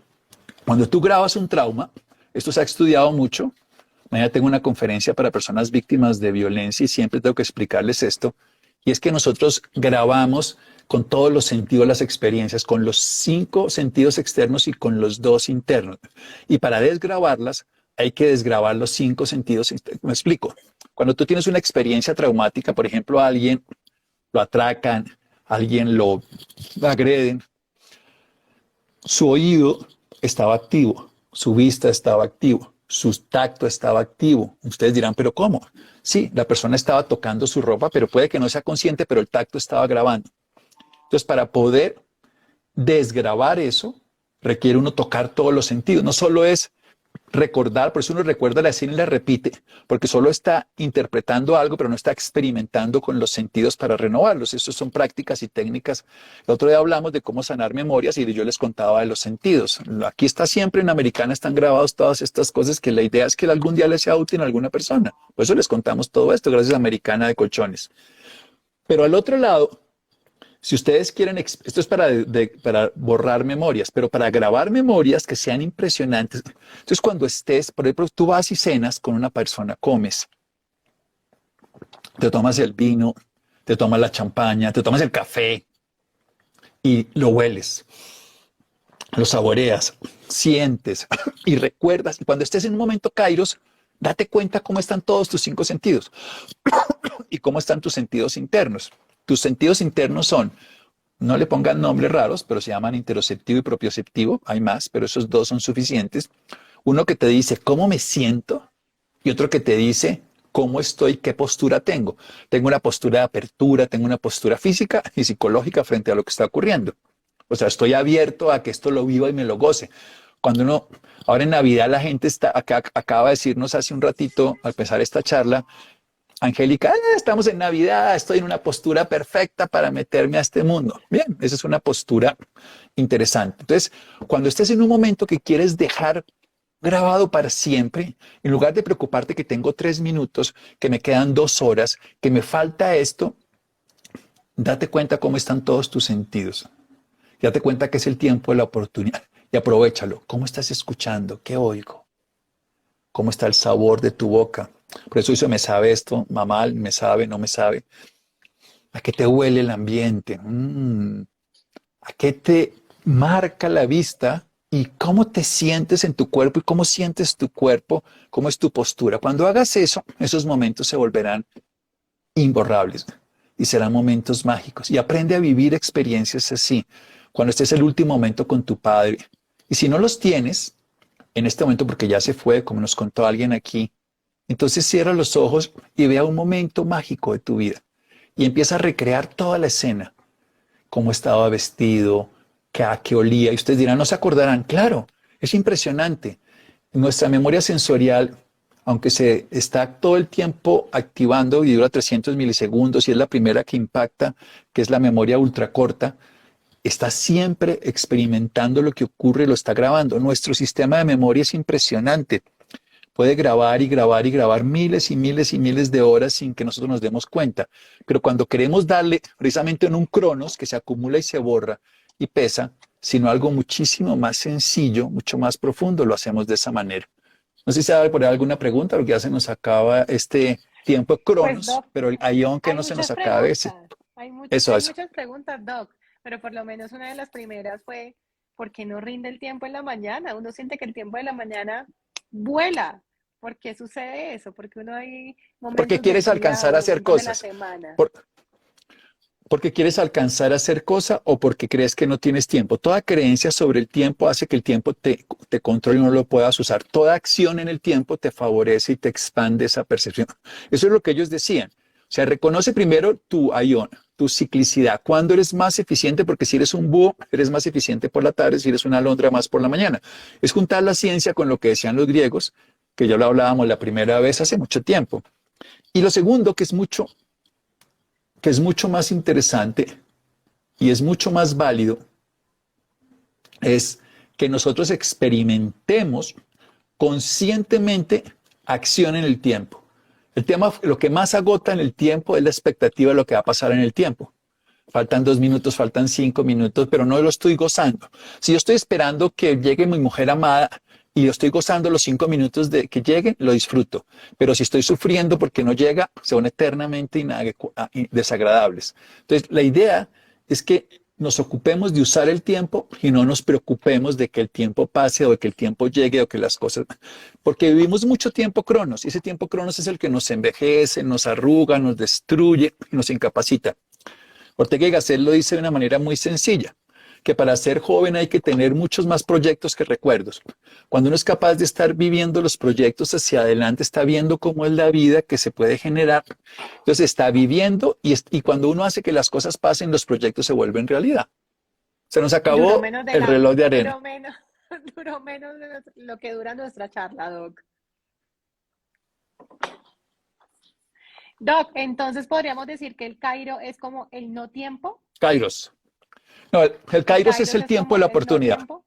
Cuando tú grabas un trauma, esto se ha estudiado mucho. Mañana tengo una conferencia para personas víctimas de violencia y siempre tengo que explicarles esto. Y es que nosotros grabamos con todos los sentidos las experiencias, con los 5 sentidos externos y con los 2 internos. Y para desgrabarlas hay que desgrabar los 5 sentidos. Me explico. Cuando tú tienes una experiencia traumática, por ejemplo, a alguien lo atracan, a alguien lo agreden, su oído estaba activo, su vista estaba activo, su tacto estaba activo. Ustedes dirán, ¿pero cómo? Sí, la persona estaba tocando su ropa, pero puede que no sea consciente, pero el tacto estaba grabando. Entonces, para poder desgrabar eso, requiere uno tocar todos los sentidos. No solo es recordar, por eso uno recuerda la escena y la repite, porque solo está interpretando algo, pero no está experimentando con los sentidos para renovarlos. Eso son prácticas y técnicas. El otro día hablamos de cómo sanar memorias y yo les contaba de los sentidos. Aquí está siempre en Americana, están grabados todas estas cosas que la idea es que algún día les sea útil a alguna persona. Por eso les contamos todo esto, gracias a Americana de Colchones. Pero al otro lado, si ustedes quieren, esto es para borrar memorias, pero para grabar memorias que sean impresionantes. Entonces, cuando estés, por ejemplo, tú vas y cenas con una persona, comes, te tomas el vino, te tomas la champaña, te tomas el café y lo hueles, lo saboreas, sientes y recuerdas. Y cuando estés en un momento kairos, date cuenta cómo están todos tus 5 sentidos y cómo están tus sentidos internos. Tus sentidos internos son, no le pongan nombres raros, pero se llaman interoceptivo y propioceptivo. Hay más, pero esos 2 son suficientes. Uno que te dice cómo me siento y otro que te dice cómo estoy, qué postura tengo. Tengo una postura de apertura, tengo una postura física y psicológica frente a lo que está ocurriendo. O sea, estoy abierto a que esto lo viva y me lo goce. Cuando uno, ahora en Navidad la gente acaba de decirnos hace un ratito, al empezar esta charla, Angélica, estamos en Navidad, estoy en una postura perfecta para meterme a este mundo. Bien, esa es una postura interesante. Entonces, cuando estés en un momento que quieres dejar grabado para siempre, en lugar de preocuparte que tengo 3 minutos, que me quedan 2 horas, que me falta esto, date cuenta cómo están todos tus sentidos. Date cuenta que es el tiempo de la oportunidad y aprovéchalo. ¿Cómo estás escuchando? ¿Qué oigo? ¿Cómo está el sabor de tu boca? Por eso dice, me sabe esto, mamá, me sabe, no me sabe. ¿A qué te huele el ambiente? ¿A qué te marca la vista? ¿Y cómo te sientes en tu cuerpo? ¿Y cómo sientes tu cuerpo? ¿Cómo es tu postura? Cuando hagas eso, esos momentos se volverán imborrables y serán momentos mágicos. Y aprende a vivir experiencias así. Cuando estés el último momento con tu padre. Y si no los tienes, en este momento, porque ya se fue, como nos contó alguien aquí, entonces cierra los ojos y vea un momento mágico de tu vida y empieza a recrear toda la escena, cómo estaba vestido, a qué olía. Y ustedes dirán, no se acordarán. Claro, es impresionante. Nuestra memoria sensorial, aunque se está todo el tiempo activando y dura 300 milisegundos y es la primera que impacta, que es la memoria ultracorta, está siempre experimentando lo que ocurre, lo está grabando. Nuestro sistema de memoria es impresionante. Puede grabar y grabar y grabar miles y miles y miles de horas sin que nosotros nos demos cuenta. Pero cuando queremos darle precisamente en un cronos que se acumula y se borra y pesa, sino algo muchísimo más sencillo, mucho más profundo, lo hacemos de esa manera. No sé si sabe por ahí alguna pregunta, porque ya se nos acaba este tiempo Pues, cronos, Doc, pero el ion que hay no se nos muchas acabe, preguntas, eso, hay eso. muchas preguntas, Doc, pero por lo menos una de las primeras fue, ¿por qué no rinde el tiempo en la mañana? Uno siente que el tiempo de la mañana vuela. ¿Por qué sucede eso? Porque uno hay Porque momentos quieres del día alcanzar o a hacer momentos de la cosas. semana. Por- porque quieres alcanzar a hacer cosa o porque crees que no tienes tiempo. Toda creencia sobre el tiempo hace que el tiempo te controle y no lo puedas usar. Toda acción en el tiempo te favorece y te expande esa percepción. Eso es lo que ellos decían. O sea, reconoce primero tu ion, tu ciclicidad. ¿Cuándo eres más eficiente? Porque si eres un búho, eres más eficiente por la tarde, si eres una alondra, más por la mañana. Es juntar la ciencia con lo que decían los griegos, que ya lo hablábamos la primera vez hace mucho tiempo. Y lo segundo, que es mucho más interesante y es mucho más válido, es que nosotros experimentemos conscientemente acción en el tiempo. El tema, lo que más agota en el tiempo es la expectativa de lo que va a pasar en el tiempo. Faltan 2 minutos, faltan 5 minutos, pero no lo estoy gozando. Si yo estoy esperando que llegue mi mujer amada y yo estoy gozando los 5 minutos de que llegue, lo disfruto. Pero si estoy sufriendo porque no llega, son eternamente desagradables. Entonces, la idea es que nos ocupemos de usar el tiempo y no nos preocupemos de que el tiempo pase o de que el tiempo llegue o que las cosas... Porque vivimos mucho tiempo cronos y ese tiempo cronos es el que nos envejece, nos arruga, nos destruye y nos incapacita. Ortega y Gasset lo dice de una manera muy sencilla, que para ser joven hay que tener muchos más proyectos que recuerdos. Cuando uno es capaz de estar viviendo los proyectos hacia adelante, está viendo cómo es la vida que se puede generar. Entonces está viviendo y cuando uno hace que las cosas pasen, los proyectos se vuelven realidad. Se nos Duró acabó menos de el reloj de arena. duró menos, duró menos de lo que dura nuestra charla, Doc. Doc, entonces podríamos decir que el Cairo es como el no tiempo. Kairos. No, el El Kairos es Kairos el es tiempo de como la el no oportunidad. tiempo.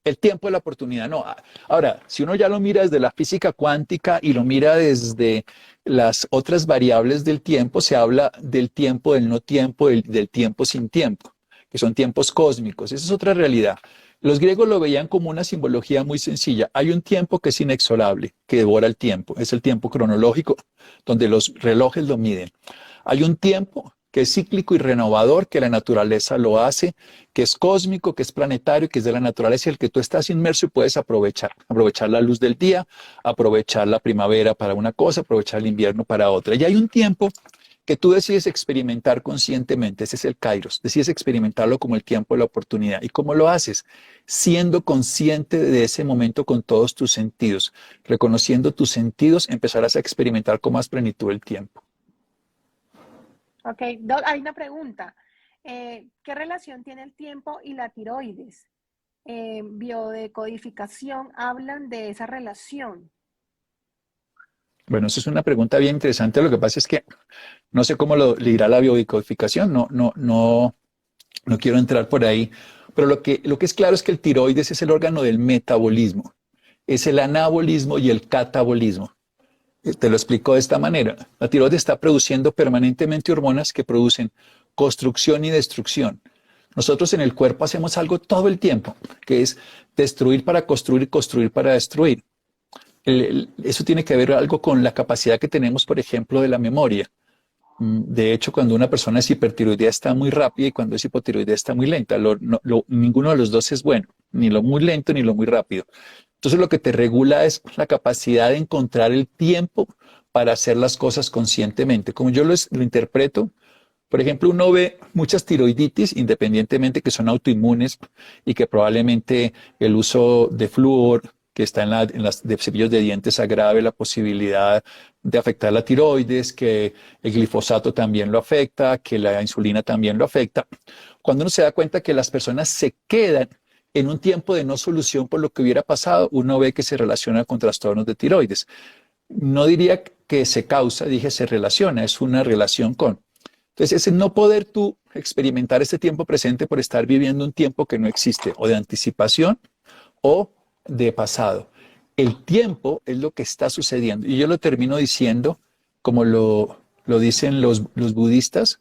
El tiempo de la oportunidad, no. Ahora, si uno ya lo mira desde la física cuántica y lo mira desde las otras variables del tiempo, se habla del tiempo, del no tiempo, del tiempo sin tiempo, que son tiempos cósmicos. Esa es otra realidad. Los griegos lo veían como una simbología muy sencilla. Hay un tiempo que es inexorable, que devora el tiempo. Es el tiempo cronológico, donde los relojes lo miden. Hay un tiempo que es cíclico y renovador, que la naturaleza lo hace, que es cósmico, que es planetario, que es de la naturaleza, y el que tú estás inmerso y puedes aprovechar la luz del día, aprovechar la primavera para una cosa, aprovechar el invierno para otra. Y hay un tiempo que tú decides experimentar conscientemente, ese es el Kairos, decides experimentarlo como el tiempo de la oportunidad. ¿Y cómo lo haces? Siendo consciente de ese momento con todos tus sentidos, reconociendo tus sentidos, empezarás a experimentar con más plenitud el tiempo. Ok, Doc, hay una pregunta. ¿Qué relación tiene el tiempo y la tiroides? Biodecodificación hablan de esa relación. Bueno, eso es una pregunta bien interesante. Lo que pasa es que no sé cómo le irá la biodecodificación, no quiero entrar por ahí, pero lo que es claro es que el tiroides es el órgano del metabolismo, es el anabolismo y el catabolismo. Te lo explico de esta manera. La tiroides está produciendo permanentemente hormonas que producen construcción y destrucción. Nosotros en el cuerpo hacemos algo todo el tiempo, que es destruir para construir y construir para destruir. Eso tiene que ver algo con la capacidad que tenemos, por ejemplo, de la memoria. De hecho, cuando una persona es hipertiroidea está muy rápida y cuando es hipotiroidea está muy lenta. Ninguno de los dos es bueno, ni lo muy lento ni lo muy rápido. Entonces lo que te regula es la capacidad de encontrar el tiempo para hacer las cosas conscientemente. Como yo lo interpreto, por ejemplo, uno ve muchas tiroiditis, independientemente que son autoinmunes y que probablemente el uso de flúor que está en las de cepillos de dientes agrave la posibilidad de afectar la tiroides, que el glifosato también lo afecta, que la insulina también lo afecta. Cuando uno se da cuenta que las personas se quedan en un tiempo de no solución por lo que hubiera pasado, uno ve que se relaciona con trastornos de tiroides. No diría que se causa, dije se relaciona, es una relación con. Entonces, ese no poder tú experimentar este tiempo presente por estar viviendo un tiempo que no existe, o de anticipación o de pasado. El tiempo es lo que está sucediendo. Y yo lo termino diciendo, como lo dicen los budistas,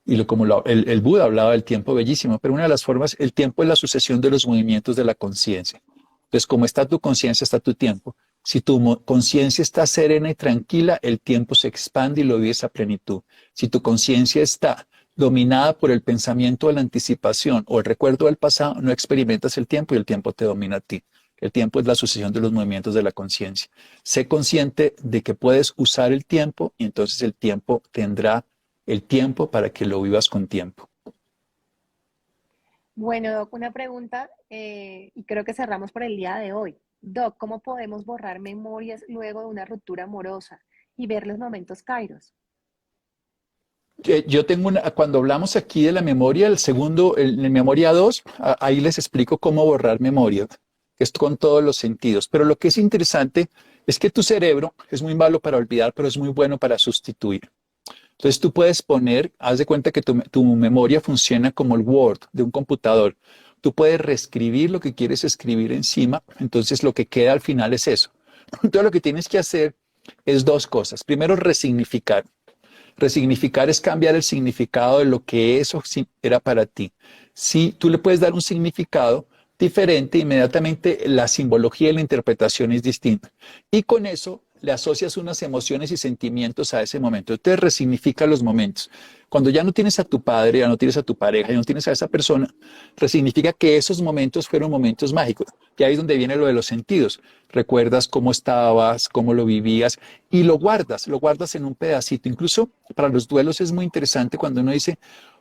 y el Buda hablaba del tiempo bellísimo, pero una de las formas, el tiempo es la sucesión de los movimientos de la conciencia. Entonces, como está tu conciencia, está tu tiempo. Si tu conciencia está serena y tranquila, el tiempo se expande y lo vives a plenitud. Si tu conciencia está dominada por el pensamiento de la anticipación o el recuerdo del pasado, no experimentas el tiempo y el tiempo te domina a ti. El tiempo es la sucesión de los movimientos de la conciencia. Sé consciente de que puedes usar el tiempo y entonces el tiempo tendrá el tiempo para que lo vivas con tiempo. Bueno, Doc, una pregunta y creo que cerramos por el día de hoy. Doc, ¿cómo podemos borrar memorias luego de una ruptura amorosa y ver los momentos kairos? Yo tengo cuando hablamos aquí de la memoria, el segundo, en memoria 2, ahí les explico cómo borrar memoria, que es con todos los sentidos. Pero lo que es interesante es que tu cerebro es muy malo para olvidar, pero es muy bueno para sustituir. Entonces tú puedes poner, haz de cuenta que tu memoria funciona como el Word de un computador. Tú puedes reescribir lo que quieres escribir encima, entonces lo que queda al final es eso. Entonces lo que tienes que hacer es dos cosas. Primero, resignificar. Resignificar es cambiar el significado de lo que eso era para ti. Si tú le puedes dar un significado diferente, inmediatamente la simbología y la interpretación es distinta. Y con eso le asocias unas emociones y sentimientos a ese momento. Entonces resignifica los momentos. Cuando ya no tienes a tu padre, ya no tienes a tu pareja, ya no tienes a esa persona, resignifica que esos momentos fueron momentos mágicos. Y ahí es donde viene lo de los sentidos. Recuerdas cómo estabas, cómo lo vivías y lo guardas en un pedacito. Incluso para los duelos es muy interesante cuando uno dice,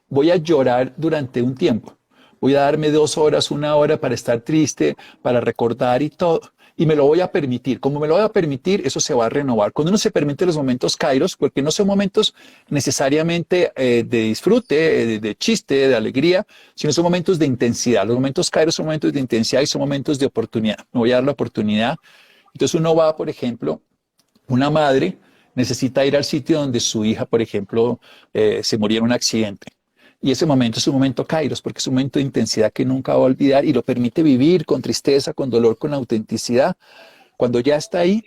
voy a llorar durante un tiempo. Voy a darme 2 horas, 1 hora para estar triste, para recordar y todo. Y me lo voy a permitir. Como me lo voy a permitir, eso se va a renovar. Cuando uno se permite los momentos kairos, porque no son momentos necesariamente de disfrute, de chiste, de alegría, sino son momentos de intensidad. Los momentos kairos son momentos de intensidad y son momentos de oportunidad. Me voy a dar la oportunidad. Entonces uno va, por ejemplo, una madre necesita ir al sitio donde su hija, por ejemplo, se murió en un accidente. Y ese momento es un momento kairos, porque es un momento de intensidad que nunca va a olvidar y lo permite vivir con tristeza, con dolor, con autenticidad. Cuando ya está ahí,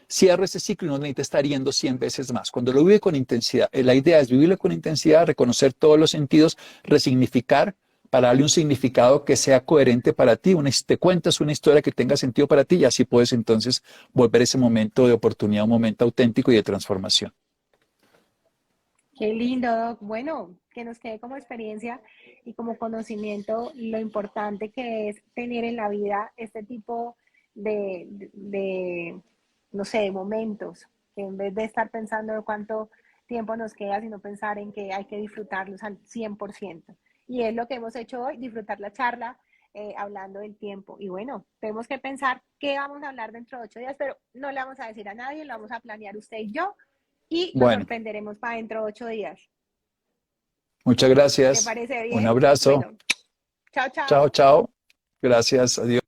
cierra ese ciclo y no necesita estar yendo 100 veces más. Cuando lo vive con intensidad, la idea es vivirlo con intensidad, reconocer todos los sentidos, resignificar para darle un significado que sea coherente para ti. Te cuentas una historia que tenga sentido para ti y así puedes entonces volver ese momento de oportunidad, un momento auténtico y de transformación. Qué lindo, Doc. Bueno, que nos quede como experiencia y como conocimiento lo importante que es tener en la vida este tipo de, no sé, de momentos, que en vez de estar pensando en cuánto tiempo nos queda, sino pensar en que hay que disfrutarlos al 100%. Y es lo que hemos hecho hoy, disfrutar la charla, hablando del tiempo. Y bueno, tenemos que pensar qué vamos a hablar dentro de 8 días, pero no le vamos a decir a nadie, lo vamos a planear usted y yo y nos Bueno, sorprenderemos para dentro de 8 días. muchas ¿Te gracias. parece Un bien? abrazo. Bueno, chao, Chao, chao. chao. Gracias. Adiós.